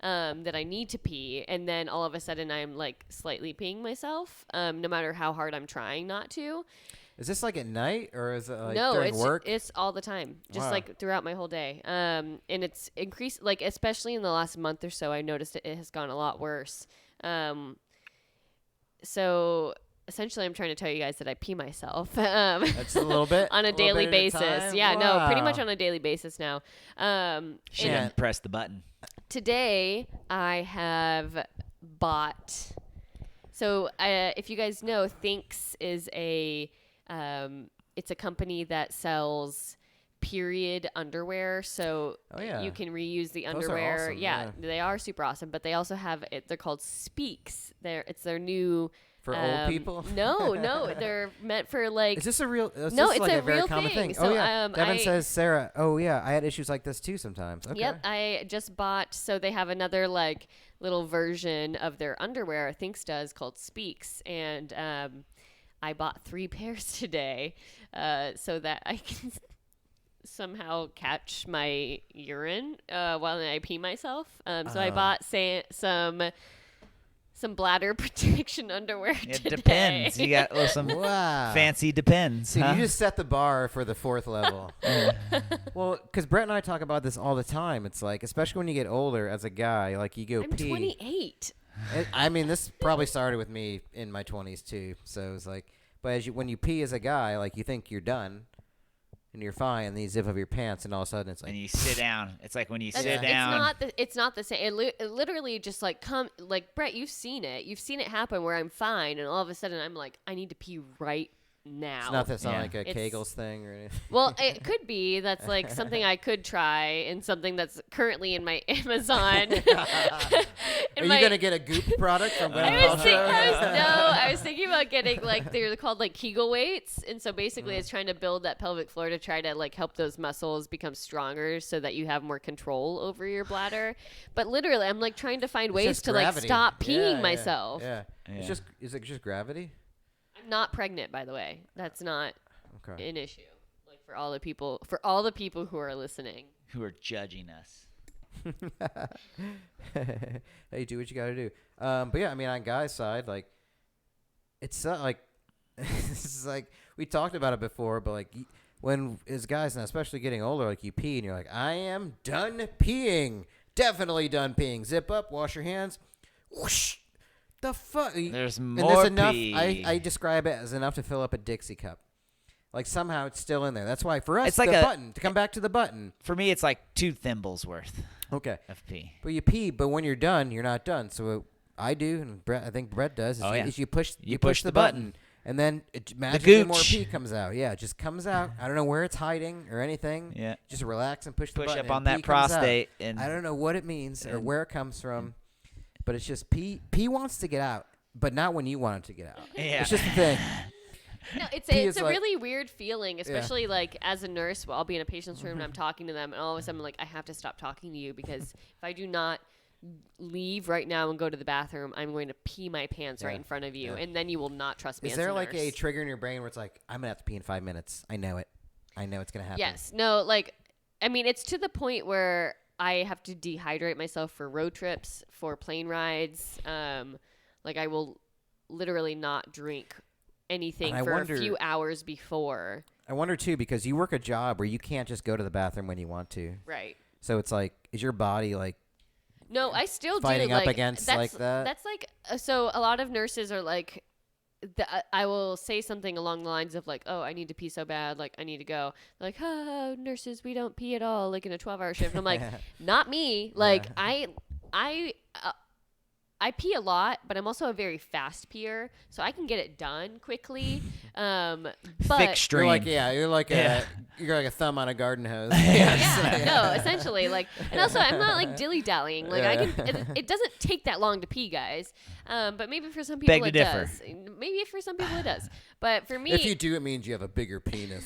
that I need to pee, and then all of a sudden I'm like slightly peeing myself, no matter how hard I'm trying not to. Is this like at night or is it like No, during work? it's all the time, just Wow. like throughout my whole day. And it's increased, like especially in the last month or so. I noticed it has gone a lot worse. So essentially, I'm trying to tell you guys that I pee myself. That's a little bit on a daily bit at a basis. time? Yeah, no, pretty Wow. much on a daily basis now. She didn't press the button. Today I have bought. So if you guys know, Thinks is it's a company that sells period underwear. So Oh, yeah. you can reuse the Those are underwear. awesome, Yeah, yeah. they are super awesome. But they also have it. They're called Speaks. It's their new. For old people? No, they're meant for like. Is this a real? Is No, this it's like a very real common thing. thing. So, Oh yeah. Devin I- says, Sarah. Oh yeah, I had issues like this too sometimes. Okay. Yep, I just bought. So they have another like little version of their underwear. Thinks does called Speaks, and I bought 3 pairs today, so that I can somehow catch my urine while I pee myself. So I bought some bladder protection underwear It today. depends. You got some Wow. fancy depends. So huh? you just set the bar for the 4th level. Well, because Brett and I talk about this all the time. It's like, especially when you get older as a guy, like you go I'm pee. 28. I mean, this probably started with me in my 20s too. So it's like, but when you pee as a guy, like you think you're done and you're fine, and then you zip up your pants, and all of a sudden it's like, and you sit down. It's like when you That's- sit down. It's not the same. It literally just like like Brett, you've seen it. You've seen it happen where I'm fine, and all of a sudden I'm like, I need to pee right now. it's not that Yeah. like a It's- Kegels thing or anything. Well, it could be. That's like something I could try, and something that's currently in my Amazon. Are you gonna get a Goop product from Gwyneth I was thinking about getting like they're called like Kegel weights, and so basically it's trying to build that pelvic floor to try to like help those muscles become stronger so that you have more control over your bladder. But literally, I'm like trying to find It's ways just to like gravity. stop peeing Yeah, myself. Yeah. Yeah. Is it just gravity? I'm not pregnant, by the way. That's not Okay. an issue. Like for all the people who are listening. Who are judging us? Hey, do what you gotta do. But yeah, I mean, on guys' side, like, it's like, this is like, we talked about it before, but like, when as guys, and especially getting older, like you pee and you're like, I am done peeing. Definitely done peeing. Zip up, wash your hands. Whoosh. The fuck? There's And more there's enough. pee. I describe it as enough to fill up a Dixie cup. Like somehow it's still in there. That's why for us, It's like the a- button. To come back to the button. For me, it's like 2 thimbles worth Okay. of pee. But you pee, but when you're done, you're not done. So what I do, and I think Brett does, is, Oh, yeah. you push You push push the the button, button. and then it magically more gooch. pee comes out. Yeah, it just comes out. I don't know where it's hiding or anything. Yeah. Just relax and push the Push button. up and on that pee comes out. prostate and- I don't know what it means or and- where it comes from, but it's just pee. Pee wants to get out, but not when you want it to get out. Yeah. It's just the thing. No, it's Pee it's is a like- really weird feeling, especially like as a nurse. I'll be in a patient's room and I'm talking to them, and all of a sudden I'm like, I have to stop talking to you because if I do not leave right now and go to the bathroom, I'm going to pee my pants right Yeah. in front of you, Yeah. and then you will not trust me. Is as there a like a nurse. trigger in your brain where it's like, I'm gonna have to pee in 5 minutes? I know it. I know it's gonna happen. Yes. No. Like, I mean, it's to the point where I have to dehydrate myself for road trips, for plane rides. Like I will literally not drink anything And I for wonder- a few hours before. I wonder too, because you work a job where you can't just go to the bathroom when you want to. Right. So it's like, is your body like, No, I still Fighting do up like against that's, like that? That's like so. A lot of nurses are like, I will say something along the lines of like, "Oh, I need to pee so bad, like I need to go." They're like, "Oh, nurses, we don't pee at all, like in a 12-hour shift." And I'm like, "Not me. Like I pee a lot, but I'm also a very fast peer, so I can get it done quickly. But Thick stream. you're like Yeah. a thumb on a garden hose. yeah, no, essentially, like, and also I'm not like dilly dallying. Like I can, it doesn't take that long to pee, guys. But maybe for some people Beg to it differ. does. Maybe for some people it does. But for me, If you do, it means you have a bigger penis.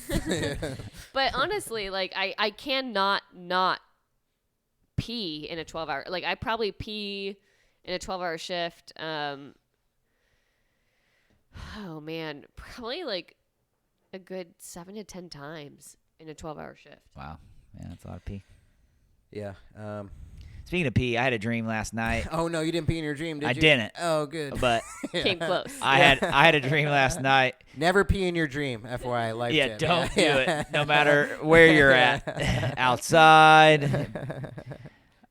but honestly, like I cannot not pee in a 12-hour. Like I probably pee in a 12-hour shift. Oh man, probably like a good 7 to 10 times in a 12-hour shift. Wow. Yeah, that's a lot of pee. Yeah. Speaking of pee, I had a dream last night. Oh no, you didn't pee in your dream, did you? I didn't. Oh, good. But Came close. I had a dream last night. Never pee in your dream, FYI. Life Yeah, tip. don't do it. No matter where you're at. Outside.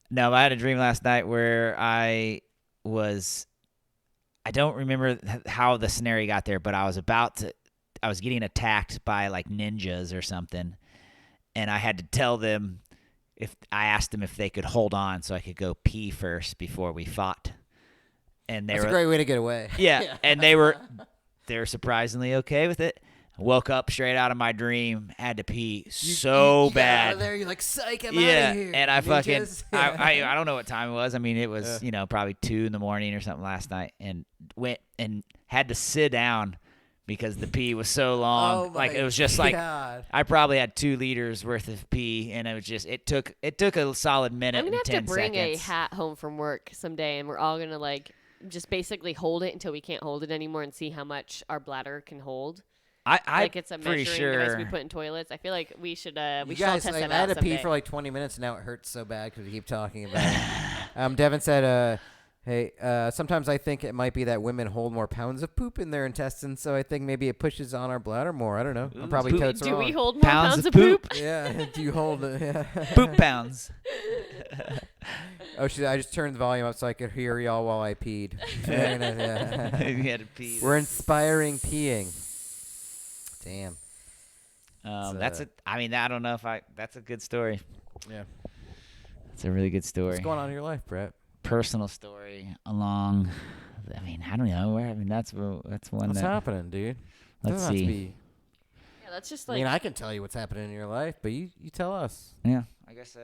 No, I had a dream last night where I don't remember how the scenario got there, but I was getting attacked by like ninjas or something. And I had to tell them I asked them if they could hold on so I could go pee first before we fought. And That's a great way to get away. Yeah, and they were surprisingly okay with it. Woke up straight out of my dream, had to pee so you bad. Got out of there, you're like, psych, I'm out of here. And I fucking, Ninjas. I don't know what time it was. I mean, it was, probably 2 a.m. or something last night, and went and had to sit down because the pee was so long. Oh like, it was just God. like, I probably had 2 liters worth of pee, and it was just, it took a solid minute I'm gonna and have 10 to bring seconds. a hat home from work someday, and we're all gonna like just basically hold it until we can't hold it anymore and see how much our bladder can hold. Like it's a pretty measuring device sure we put in toilets. I feel like we should all You guys, test like, that I had out to pee someday. for like 20 minutes, and now it hurts so bad because we keep talking about it. Devin said, hey, sometimes I think it might be that women hold more pounds of poop in their intestines, so I think maybe it pushes on our bladder more. I don't know. I'm probably poop. totes Do wrong. we hold more pounds of poop? Yeah, do you hold it? Yeah. Poop pounds. Oh, I just turned the volume up so I could hear y'all while I peed. Yeah. You had to pee. We're inspiring peeing. Damn. That's it. I mean, I don't know if that's a good story. Yeah. It's a really good story. What's going on in your life, Brett? Personal story along. I mean, I don't know. That's one. What's happening, dude? Let's Doesn't have to see. be- Yeah, that's just I like mean, I can tell you what's happening in your life, but you tell us. Yeah. I guess.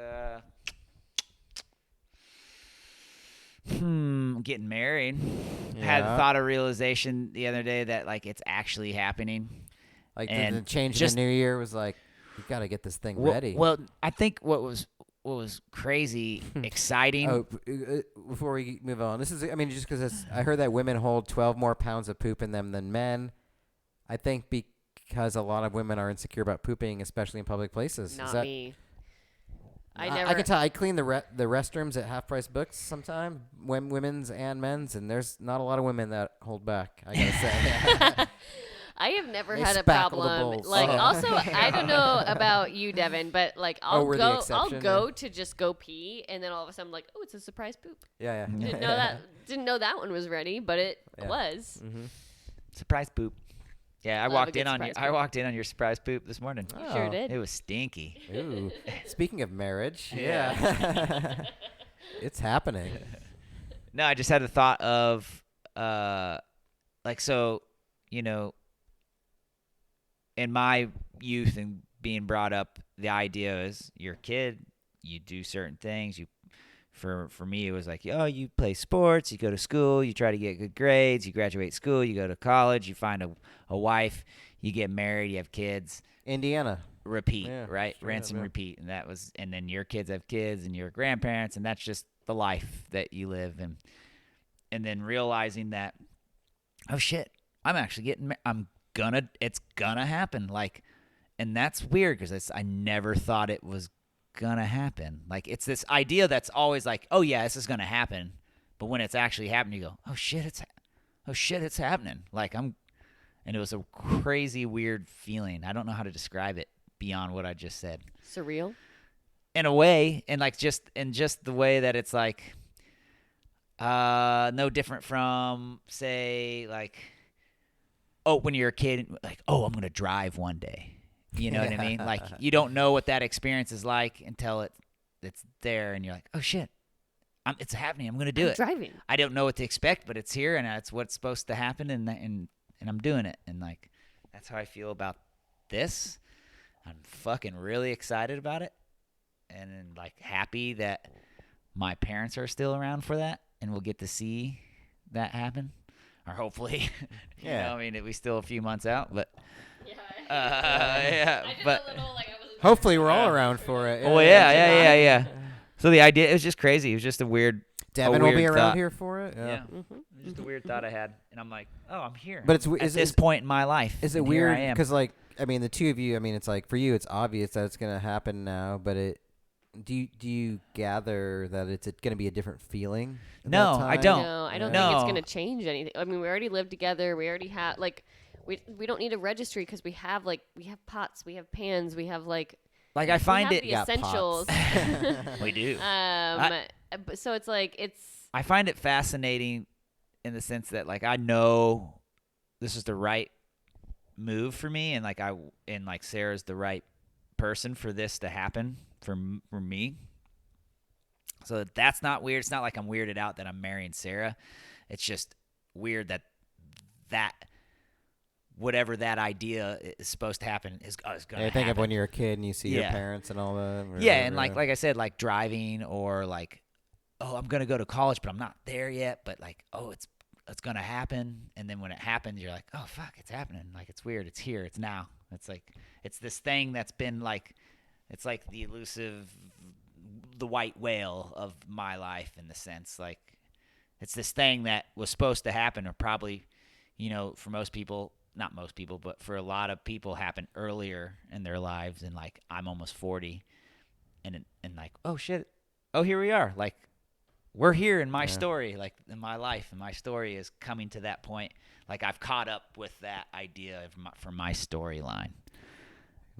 Getting married. Had the Yeah. thought of realization the other day that like it's actually happening. Like And the change just- in the new year was like, you got to get this thing Well, ready. well, I think what was crazy exciting. Oh, before we move on, this is, I mean, just because I heard that women hold 12 more pounds of poop in them than men. I think because a lot of women are insecure about pooping, especially in public places. not is that, me. I never. can tell. I clean the restrooms at Half Price Books sometime, women's and men's, and there's not a lot of women that hold back. I gotta say. I have never They had a spackle the problem. bowls. Like, Oh. also, I don't know about you, Devin, but like, I'll we're the go exception, to just go pee, and then all of a sudden, I'm like, oh, it's a surprise poop. Yeah. Didn't know that one was ready, but it Yeah. was. Mm-hmm. Surprise poop. Yeah, I Love a walked good in on surprise I poop. walked in on your surprise poop this morning. You sure Oh. did. It was stinky. Ooh. Speaking of marriage, Yeah. yeah. It's happening. No, I just had the thought of in my youth and being brought up, the idea is you're a kid, you do certain things. For me, it was like, oh, you play sports, you go to school, you try to get good grades, you graduate school, you go to college, you find a wife, you get married, you have kids. Indiana. Repeat, Yeah, right? straight Rinse up, and yeah. repeat. And then your kids have kids and your grandparents, and that's just the life that you live. And then realizing that, oh shit, I'm actually getting it's gonna happen. Like, and that's weird because I never thought it was gonna happen. Like, it's this idea that's always like, oh yeah, this is gonna happen. But when it's actually happening, you go, oh shit, it's happening. Like, and it was a crazy, weird feeling. I don't know how to describe it beyond what I just said. Surreal. In a way, and like just the way that it's like, no different from, say, like, oh, when you're a kid, like, oh, I'm gonna drive one day. You know what I mean? Like, you don't know what that experience is like until it's there, and you're like, oh shit, it's happening. I'm gonna do it. Driving. I don't know what to expect, but it's here, and it's what's supposed to happen, and I'm doing it, and like, that's how I feel about this. I'm fucking really excited about it, and then like happy that my parents are still around for that, and we'll get to see that happen, or hopefully. Yeah. I mean, we still a few months out, but Yeah. yeah, I did but a little, like, I wasn't Hopefully, we're all around for it. well, yeah. So the idea, it was just crazy. It was just a weird. Devin will be weird around thought. here for it. Yeah. Mm-hmm. Just a weird thought I had, and I'm like, oh, I'm here. But it's at this point in my life. Is it and weird? Here I am. Because like, I mean, the two of you. I mean, it's like for you, it's obvious that it's gonna happen now. But do you gather that it's going to be a different feeling? at No, that I No, time? don't. I don't No. think it's going to change anything. I mean, we already live together. We already have we don't need a registry because we have pots, we have pans, we have I we find have it. the You got essentials. We do. So it's like I find it fascinating in the sense that I know this is the right move for me, and Sarah's the right person for this to happen for me. So that's not weird. It's not like I'm weirded out that I'm marrying Sarah. It's just weird that whatever that idea is supposed to happen is going to happen. Think of when you're a kid and you see your Yeah. parents and all that. Yeah, and like I said, driving or oh, I'm gonna go to college, but I'm not there yet. But it's gonna happen, and then when it happens, you're like, oh fuck, it's happening. It's weird. It's here. It's now. It's this thing that's been it's like the elusive, the white whale of my life in the sense it's this thing that was supposed to happen, or probably, for most people. Not most people, but for a lot of people, happen earlier in their lives, and I'm almost 40, and oh shit, oh here we are, we're here in my story, in my life, and my story is coming to that point. I've caught up with that idea for my storyline.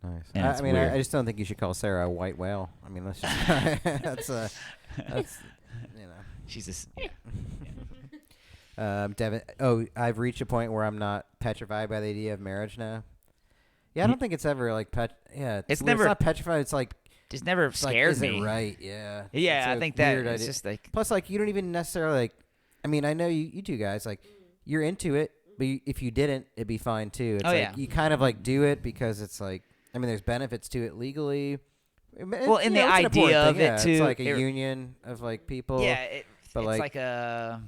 Nice. And it's I mean, weird. I just don't think you should call Sarah a white whale. I mean, that's just that's She's just Devin. Oh, I've reached a point where I'm not petrified by the idea of marriage now. Yeah, I don't think it's ever Yeah, It's weird. never- It's not petrified. It's just never it's scared is me. it right? Yeah. Yeah, It's I a think that weird it's idea. just Plus, you don't even necessarily I mean, I know you two guys you're into it, but if you didn't, it'd be fine too. It's yeah. you kind of do it because it's I mean, there's benefits to it legally. Well, and the it's an important idea of thing. it, Yeah, too, It's like a it- union of people. Yeah, but it's like a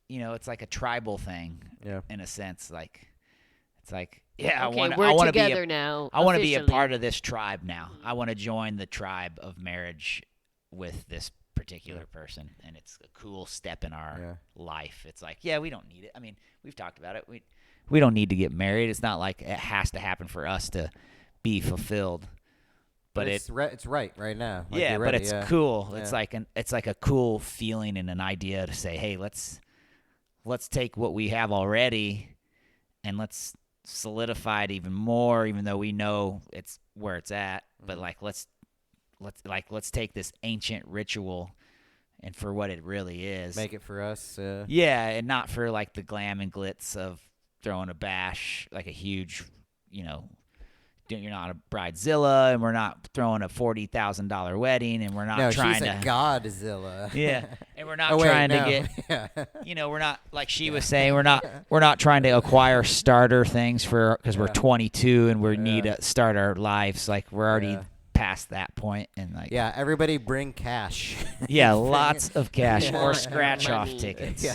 it's like a tribal thing. Yeah. In a sense, it's yeah, okay, I want we're to be together now. I want to be a officially. part of this tribe now. I want to join the tribe of marriage with this particular person, and it's a cool step in our life. It's we don't need it. I mean, we've talked about it. We don't need to get married. It's not like it has to happen for us to be fulfilled. But it's right now. yeah, you're but ready, it's yeah. cool. Yeah. It's like a cool feeling and an idea to say, hey, let's take what we have already and let's solidify it even more, even though we know it's where it's at. But let's take this ancient ritual and for what it really is. Make it for us. Yeah, and not for the glam and glitz of throwing a bash, a huge, you're not a bridezilla, and we're not throwing a $40,000 wedding, and we're not No, trying she's to a Godzilla. yeah, and we're not Oh, wait, trying no. to Yeah. get we're not like she was saying we're not trying to acquire starter things because we're 22 and we need to start our lives we're already past that point and Yeah, everybody bring cash. yeah, lots of cash More or scratch off money. tickets.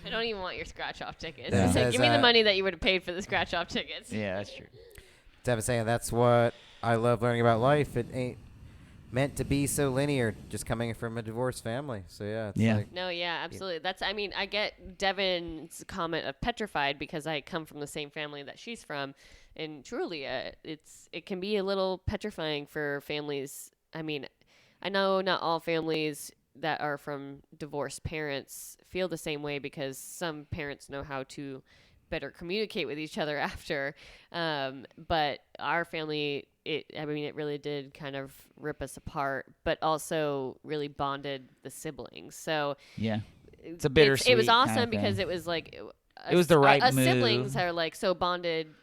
I don't even want your scratch off tickets. Yeah. It's Says, give me the money that you would have paid for the scratch off tickets. Yeah, that's true. Devin saying that's what I love learning about life. It ain't meant to be so linear, just coming from a divorced family. So yeah, it's Yeah. No, yeah, absolutely. I get Devin's comment of petrified because I come from the same family that she's from, and truly, it can be a little petrifying for families. I mean, I know not all families that are from divorced parents feel the same way because some parents know how to better communicate with each other after. But our family, it really did kind of rip us apart, but also really bonded the siblings. So Yeah, it's a bittersweet It was kind of awesome because thing. it was It was the right us move. siblings are so bonded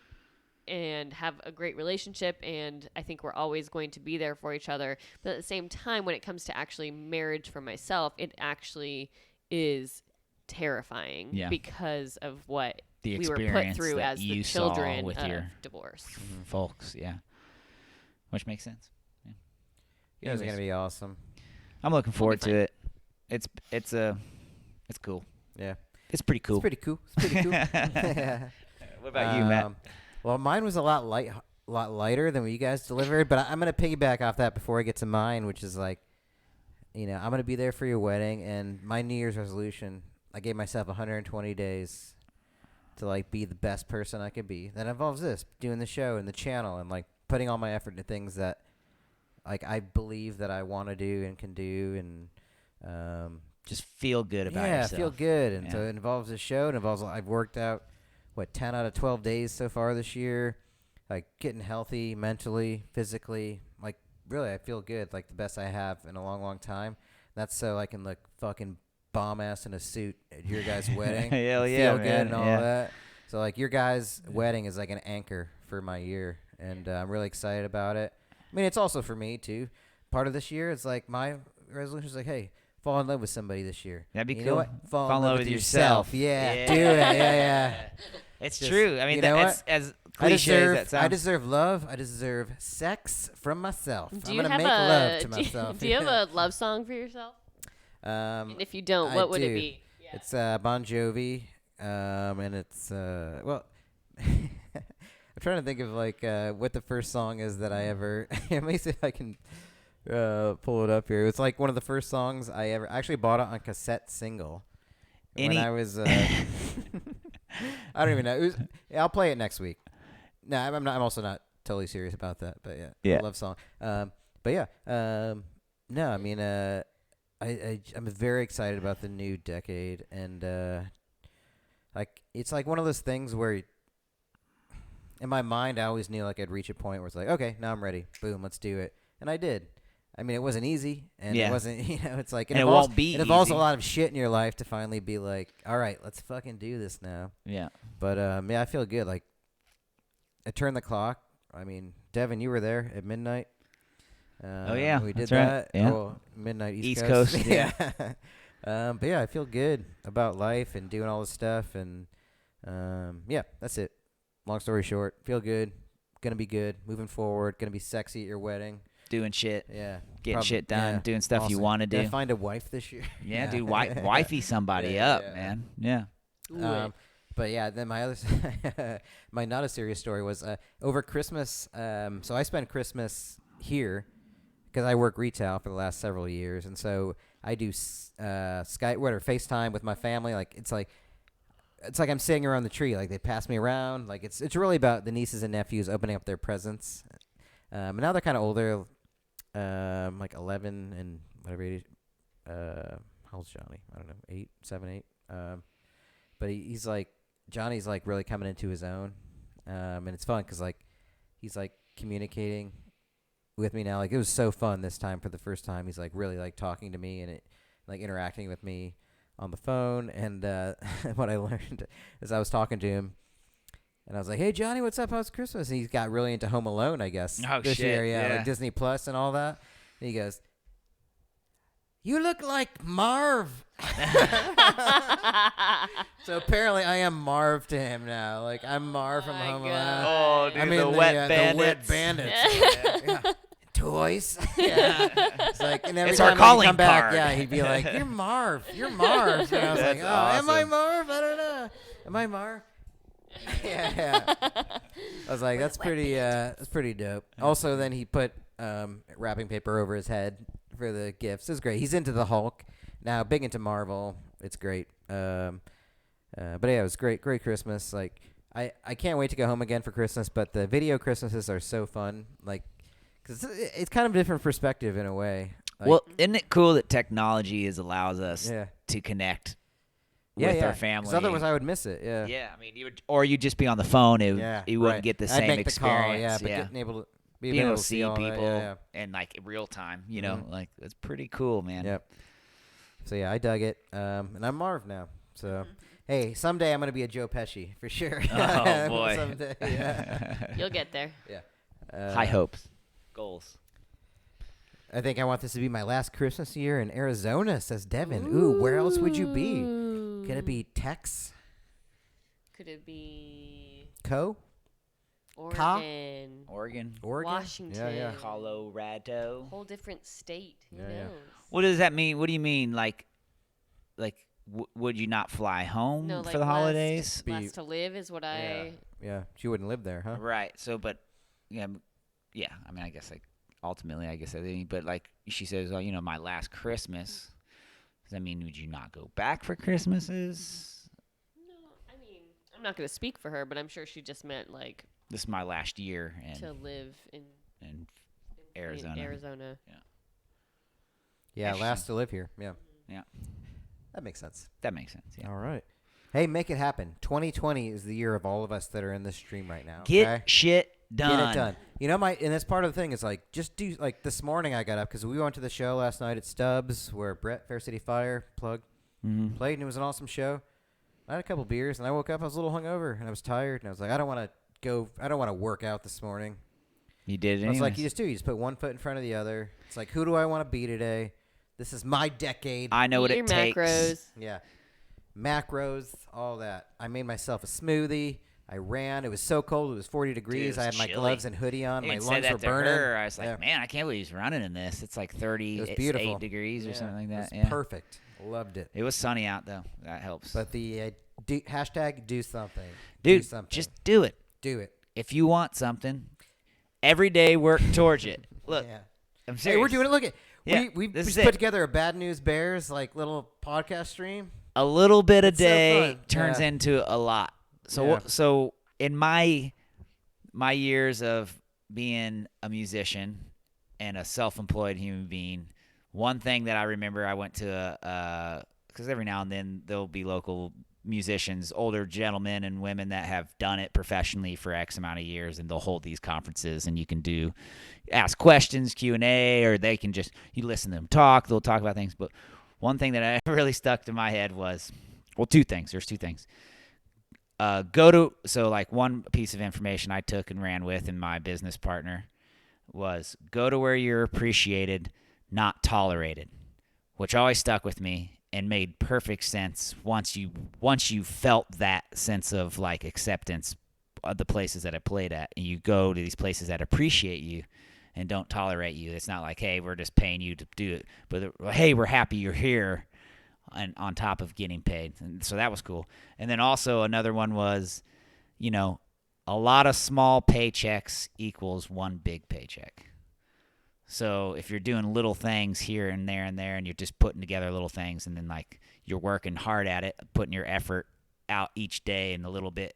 and have a great relationship, and I think we're always going to be there for each other. But at the same time, when it comes to actually marriage for myself, it actually is terrifying because of what The we were put experience through that as the you saw children with of your divorce. folks. Yeah, which makes sense. You guys are gonna be awesome. I'm looking forward fun. to it. It's cool. Yeah, It's pretty cool. it's pretty cool. It's pretty cool. What about you, Matt? Well, mine was a lot lighter than what you guys delivered, but I'm gonna piggyback off that before I get to mine, which is I'm gonna be there for your wedding, and my New Year's resolution, I gave myself 120 days to like be the best person I could be. That involves this, doing the show and the channel, and like putting all my effort into things that like I believe that I want to do and can do, and just feel good about yeah, yourself. feel good. And so it involves the show. It involves I've worked out 10 out of 12 days so far this year, like getting healthy mentally, physically. Like really, I feel good, like the best I have in a long, long time. That's so I can look fucking bomb ass in a suit at your guys' wedding. Hell and yeah, feel good man. and all Yeah. that. So like your guys' wedding is like an anchor for my year, and I'm really excited about it. I mean, it's also for me too. Part of this year, it's like my resolution is like, hey, fall in love with somebody this year. That'd be You cool. know what? Fall in love with yourself. Yeah, Yeah. do it. Yeah. It's Just, true. I mean, you know that's what? as I cliche as that sounds. I deserve love. I deserve sex from myself. Do I'm you gonna have make love to do you- myself. Do you have a love song for yourself? And if you don't, what would it be? Yeah. It's Bon Jovi, and it's well. I'm trying to think of like what the first song is that I ever. Let me see if I can pull it up here. It's like one of the first songs I ever actually bought it on cassette single when I was. I don't even know. I'll play it next week. No, I'm not. I'm also not totally serious about that. But yeah. Love song. But yeah. No, I mean, I'm very excited about the new decade, and like it's like one of those things where. In my mind, I always knew like I'd reach a point where it's like, okay, now I'm ready. Boom, let's do it. And I did. I mean, it wasn't easy, and it wasn't, it's like it won't be It involves easy. a lot of shit in your life to finally be like, all right, let's fucking do this now. Yeah. But yeah, I feel good. Like, I turned the clock. I mean, Devin, you were there at midnight. Oh yeah, we did that's right. that. Yeah. Oh, midnight East Coast. Coast, yeah. But yeah, I feel good about life and doing all this stuff, and yeah, that's it. Long story short, feel good, gonna be good, moving forward, gonna be sexy at your wedding. Doing shit. Yeah. Getting shit done, doing stuff you Awesome. want to do. Gonna find a wife this year. Yeah, dude, wifey somebody Yeah, up, yeah. man. Yeah. But yeah, then my other, my not a serious story was over Christmas. So I spent Christmas here because I work retail for the last several years, and so I do Skype, whatever, FaceTime with my family. Like it's like I'm sitting around the tree. Like they pass me around. Like it's really about the nieces and nephews opening up their presents. And now they're kind of older, like 11 and whatever age. How old's Johnny? I don't know, 7, 8. But he's like, Johnny's like really coming into his own. And it's fun because like he's like communicating with me now. Like it was so fun this time for the first time. He's like really like talking to me and like interacting with me on the phone. And what I learned is I was talking to him, and I was like, "Hey Johnny, what's up? How's Christmas?" And he's got really into Home Alone, I guess. Oh, this shit, year, yeah, yeah. like Disney Plus and all that. And he goes, "You look like Marv." So apparently, I am Marv to him now. Like I'm Marv from Home Alone. Oh, dude, I mean, the wet bandits. The wet bandits. Yeah. Toys. Yeah. It's like, and every It's our time calling he'd come back, card. yeah, he'd be like, "You're Marv. You're Marv." And I was like, That's "Oh, am I awesome. Marv? I don't know. Am I Marv?" Yeah. I was like, "That's pretty dope." Also, then he put wrapping paper over his head for the gifts. It was great. He's into the Hulk now, big into Marvel. It's great. But yeah, it was great Christmas. Like I can't wait to go home again for Christmas. But the video Christmases are so fun. Like, cause it's kind of a different perspective in a way. Like, Well, isn't it cool that technology allows us Yeah. to connect yeah, with yeah. our family? 'Cause otherwise, I would miss it. Yeah. Yeah, I mean, you'd just be on the phone. Yeah. You wouldn't right. get the I'd same make the experience. call, yeah, but getting able to being able to see all all people that, and like in real time, you know, Mhm. like it's pretty cool, man. Yep. So yeah, I dug it. And I'm Marv now. So hey, someday I'm gonna be a Joe Pesci for sure. Oh boy. Someday, yeah. You'll get there. Yeah. High hopes, goals. I think I want this to be my last Christmas year in Arizona, says Devin. Ooh, where else would you be? Could it be Tex? Could it be Co? Oregon? Oregon, Washington. Yeah. Colorado. Whole different state. Who Yeah, yeah. knows? What does that mean? What do you mean? Like, would you not fly home No, like for the holidays? Less to live is what I. Yeah. She wouldn't live there, huh? Right. So, but yeah. I mean, I guess ultimately, I guess I think. But like she says, well, my last Christmas. Does that mean would you not go back for Christmases? No, I mean, I'm not going to speak for her, but I'm sure she just meant like This is my last year to live in Arizona. Arizona. Yeah, last to live here. Yeah. Yeah. That makes sense. That makes sense. Yeah. All right. Hey, make it happen. 2020 is the year of all of us that are in this stream right now. Get okay? shit done. Get it done. And that's part of the thing is like, just do, like this morning I got up because we went to the show last night at Stubbs where Brett, Fair City Fire, played, and it was an awesome show. I had a couple beers and I woke up, I was a little hungover and I was tired and I was like, I don't want to work out this morning. You did it I was like, anyways. you just put one foot in front of the other. It's like, who do I want to be today? This is my decade. I know what Eat it your takes. macros. Yeah. Macros, all that. I made myself a smoothie. I ran. It was so cold. It was 40 degrees. Dude, I it had was my chilly. gloves and hoodie on. I My even said lungs that were to burning. her. I was like, Yeah. man, I can't believe he's running in this. It's like 30, It was beautiful. 8 degrees or Yeah. something like that. It was Yeah. perfect. Loved it. It was sunny out, though. That helps. But the hashtag do something. Dude, do something. just do it. do it. If you want something, every day work towards it. Look, Yeah. I'm serious. Hey, we're doing it. Look at Yeah, we this is just put it. together a Bad News Bears like little podcast stream. A little bit a It's so day fun. turns Yeah. into a lot. So Yeah. so in my years of being a musician and a self-employed human being, one thing that I remember, I went to because every now and then there'll be local musicians, older gentlemen and women that have done it professionally for X amount of years, and they'll hold these conferences, and you can ask questions, Q&A, or they can just, you listen to them talk, they'll talk about things. But one thing that really stuck to my head was, well, two things. There's two things. One piece of information I took and ran with, and my business partner, was go to where you're appreciated, not tolerated, which always stuck with me and made perfect sense once you felt that sense of like acceptance of the places that I played at, and you go to these places that appreciate you and don't tolerate you. It's not like, hey, we're just paying you to do it, but hey, we're happy you're here, and on top of getting paid. And so that was cool. And then also another one was, a lot of small paychecks equals one big paycheck. So if you're doing little things here and there, and you're just putting together little things, and then like you're working hard at it, putting your effort out each day and a little bit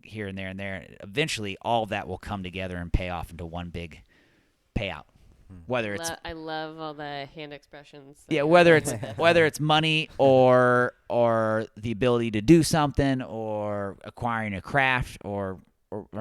here and there, eventually all of that will come together and pay off into one big payout. Whether it's I love all the hand expressions. whether it's money or the ability to do something, or acquiring a craft, or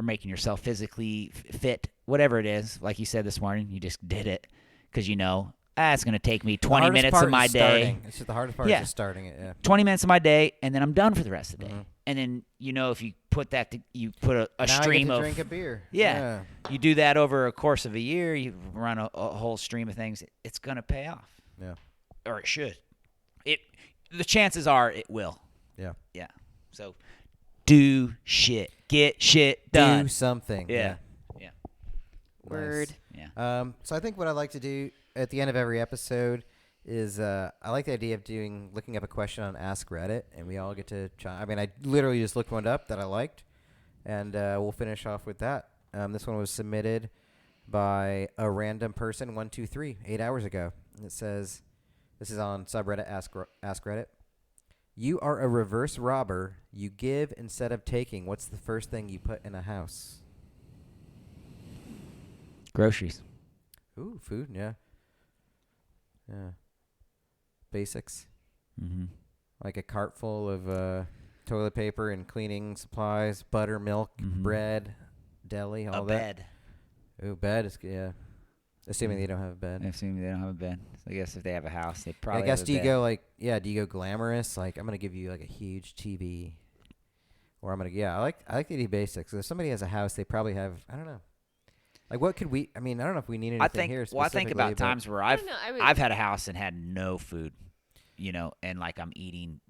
making yourself physically fit, whatever it is. Like you said this morning, you just did it because it's going to take me 20 minutes of my day. It's just the hardest part is just starting it. Yeah. 20 minutes of my day, and then I'm done for the rest of the day. And then if you put that you put a Now stream I get to of drink a beer. yeah. You do that over a course of a year, you run a whole stream of things, it's going to pay off. Yeah. Or it should. The chances are it will. Yeah. Yeah. So do shit. Get shit done. Do something. Yeah. Yeah. Word. Yeah. So I think what I like to do at the end of every episode is I like the idea of looking up a question on Ask Reddit, and we all get to try. I mean, I literally just looked one up that I liked, and we'll finish off with that. This one was submitted by a random person, 123, 8 hours ago. And it says, this is on subreddit Ask Reddit. You are a reverse robber. You give instead of taking. What's the first thing you put in a house? Groceries. Ooh, food, yeah. Yeah. Basics. Mm-hmm. Like a cart full of toilet paper and cleaning supplies, butter, milk, bread, deli, all A that. bed. Ooh, bed is, yeah. Assuming they don't have a bed. Assuming they don't have a bed. So I guess if they have a house, they I probably guess have a do you bed. do you go glamorous? Like, I'm going to give you like a huge TV. Or I'm going to, I like the idea of basics. If somebody has a house, they probably have, I don't know. Like, what could we, I mean, I don't know if we need anything here I think specifically, about but- times where I don't know, I've had a house and had no food, and like I'm eating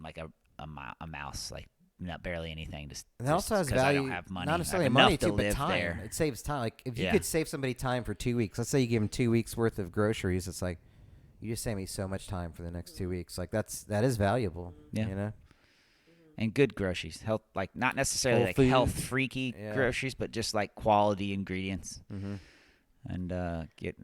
like a mouse, like not barely anything. And that also has 'cause value. I don't have money. Not I have necessarily enough money to too, but live time. there. It saves time. Like if you Yeah. could save somebody time for 2 weeks, let's say you give them 2 weeks worth of groceries, it's like you just save me so much time for the next 2 weeks. Like that is valuable. Yeah. You know. And good groceries, health, like not necessarily Whole like food. health freaky Yeah. groceries, but just like quality ingredients. Mm-hmm. and get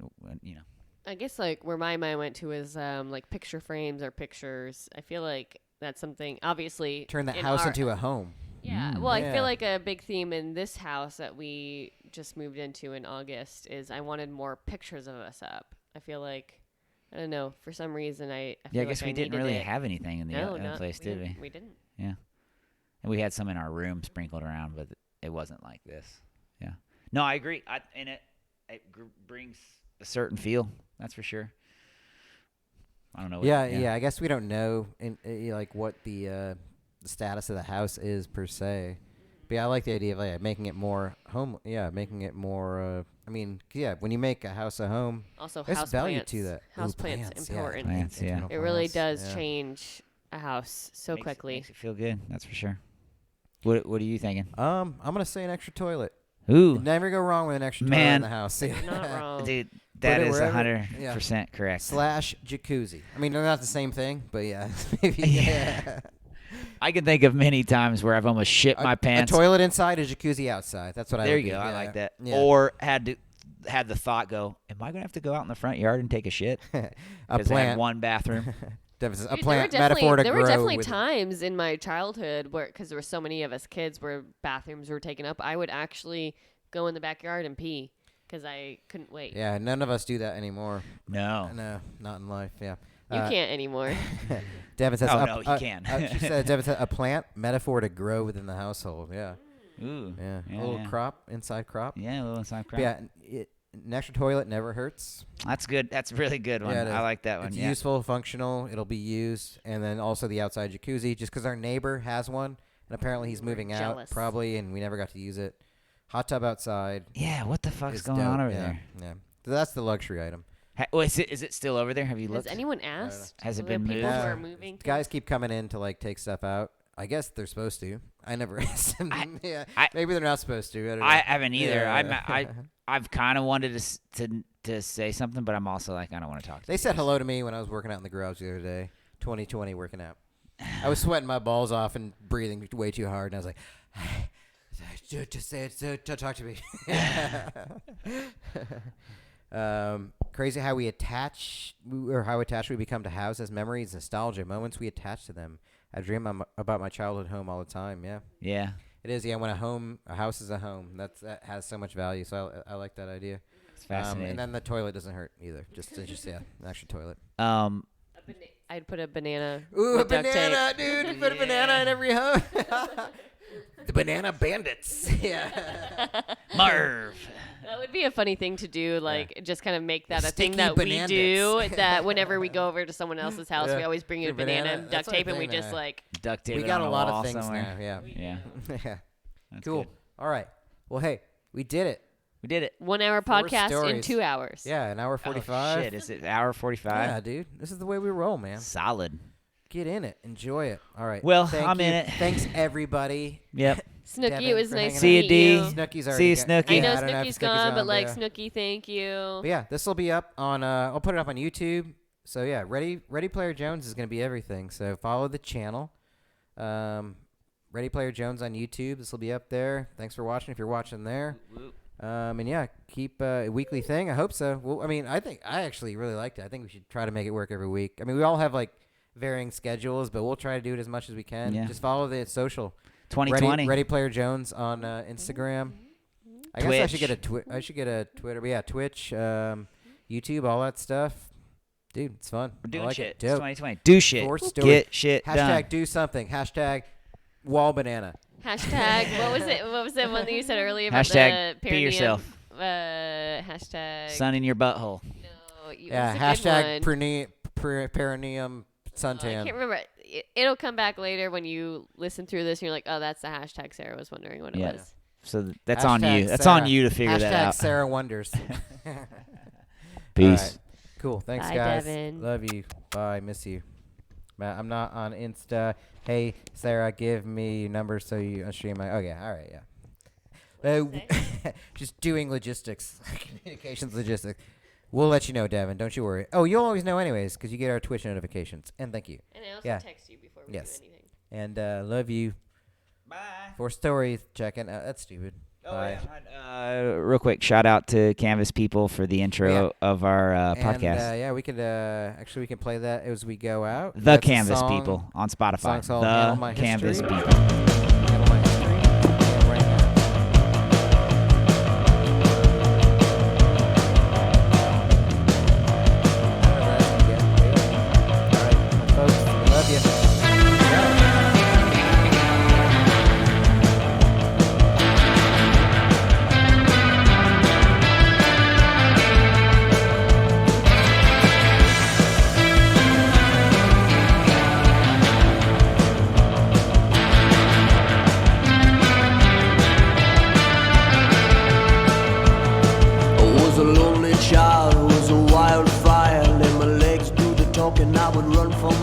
I guess like where my mind went to is like picture frames or pictures. I feel like that's something obviously Turn the in house our- into a home. Yeah. Well, I Yeah. feel like a big theme in this house that we just moved into in August is I wanted more pictures of us up. I feel like I don't know, for some reason I feel I guess like we I didn't needed really it. have anything in the No, other not- place, we did didn't- we? We didn't. Yeah. And we had some in our room sprinkled around, but it wasn't like this. Yeah. No, I agree. And it brings a certain feel. That's for sure. I don't know. What, Yeah. I guess we don't know like what the status of the house is per se. But yeah, I like the idea of making it more home. Yeah, making it more. I mean, yeah, when you make a house a home, Also, there's house value plants. to that. House Ooh, plants yeah. important. Plants, yeah. Internal It really plants, does yeah. change a house so quickly. Makes it feel good. That's for sure. What are you thinking? I'm gonna say an extra toilet. Ooh, You never go wrong with an extra toilet in Man. the house. You're not wrong. dude, that it is wherever- 100% correct. Slash jacuzzi. I mean, they're not the same thing, but yeah. Maybe, Yeah. I can think of many times where I've almost shit my A pants. toilet inside, a jacuzzi outside. That's what I There would you do. go. I Yeah. like that. Yeah. Or had the thought go, am I gonna have to go out in the front yard and take a shit? a Because I have plant. one bathroom. A Dude, plant metaphor to there grow. were definitely with- times in my childhood where, because there were so many of us kids where bathrooms were taken up, I would actually go in the backyard and pee because I couldn't wait. Yeah, none of us do that anymore. No. No, not in life. Yeah. You can't anymore. Devin says, Oh, no, you can. she said, Devin said, a plant metaphor to grow within the household. Yeah. Ooh. Yeah. Yeah, a little yeah. crop, inside crop. Yeah, a little inside But crap. yeah, an extra toilet never hurts. That's good. That's a really good one. Yeah, it is. I like that one. It's Yeah. useful, functional. It'll be used. And then also the outside jacuzzi, just because our neighbor has one. And apparently he's moving out, jealous. probably, and we never got to use it. Hot tub outside. Yeah, what the fuck's is going dope. on over Yeah, there? Yeah. So that's the luxury item. Is it still over there? Have you Has looked? anyone asked? Has it Are there been people moved? who Yeah. are moving? Guys keep coming in to take stuff out. I guess they're supposed to. I never asked them. Yeah. I- Maybe they're not supposed to. I don't know. I haven't either. Yeah. I've kind of wanted to say something, but I'm also like I don't want to talk. To They you said guys. hello to me when I was working out in the garage the other day. 2020 working out. I was sweating my balls off and breathing way too hard, and I was like, just say it, to talk to me. Crazy how how attached we become to houses, memories, nostalgia, moments we attach to them. I dream about my childhood home all the time. Yeah, Yeah. it is. Yeah, when a house is a home, that has so much value. So I like that idea. It's fascinating. And then the toilet doesn't hurt either. Just yeah, an extra toilet. I'd put a banana. Ooh, a with duct tape. banana, dude! You put a banana in every home. The banana bandits. Yeah. Marv. That would be a funny thing to do, just kind of make that a thing Sticky that we banandits. do, that whenever we go over to someone else's house, we always bring you a Your banana- banana and that's duct what I tape, and we think, just man. Duct tape. We it got on a lot wall of things somewhere. now. Yeah. Yeah. Yeah. That's Cool. good. All right. Well, hey, we did it. We did it. 1 hour 4 podcast in stories. 2 hours. Yeah, an hour 45. Oh, shit, is it hour 45? Yeah, dude. This is the way we roll, man. Solid. Get in it. Enjoy it. All right. Well, Thank I'm you. in it. Thanks, everybody. Yep. Snooki, Devin, it was for nice hanging to See you, meet D. you. Snooki's See already you, got- Snooki. I Yeah, know don't know if Snooki's Snooki's gone, on, but like yeah. Snooki, thank you. But yeah, this will be up on. I'll put it up on YouTube. So yeah, Ready Player Jones is gonna be everything. So follow the channel. Ready Player Jones on YouTube. This will be up there. Thanks for watching. If you're watching there. And yeah, keep a weekly thing. I hope so. Well, I mean, I actually really liked it. I think we should try to make it work every week. I mean, we all have varying schedules, but we'll try to do it as much as we can. Yeah. Just follow the social. 2020. Ready Player Jones on Instagram. I guess I should get a Twitter. But yeah, Twitch, YouTube, all that stuff. Dude, it's fun. We're doing I like shit. It. It's Dope. 2020. Do shit. Fourth story. Get shit Hashtag done. do something. Hashtag wall banana. Hashtag, what was it? What was that one that you said earlier about Hashtag the pee perineum? yourself. Hashtag. Sun in your butthole. No, Yeah, what's a good hashtag one? perineum Oh, I suntan. can't remember. It'll come back later when you listen through this and you're like, oh, that's the hashtag Sarah was wondering what it Yeah. was. So that's on Hashtag you. That's Sarah. on you to figure that Hashtag out. Sarah Wonders. Peace. All right. Cool. Thanks, Bye, guys. Devin. Love you. Bye. Miss you. Matt, I'm not on Insta. Hey, Sarah, give me your number so you stream my. Okay. All right. Yeah. Just doing logistics, communications logistics. We'll let you know, Devin. Don't you worry. Oh, you'll always know anyways because you get our Twitch notifications. And thank you. And I also Yeah. text you before we Yes. do anything. And love you. Bye. For stories, checking. That's stupid. Oh. Bye. Real quick, shout out to Canvas People for the intro of our podcast. And, we could actually we can play that as we go out. The That's a Canvas song- People on Spotify. song's called Handle The My Canvas History. People. Handle My History. And right now. Whatever that's gonna get. All right, folks, we love you. I was a lonely child, was a wildfire. Let my legs do the talking, I would run from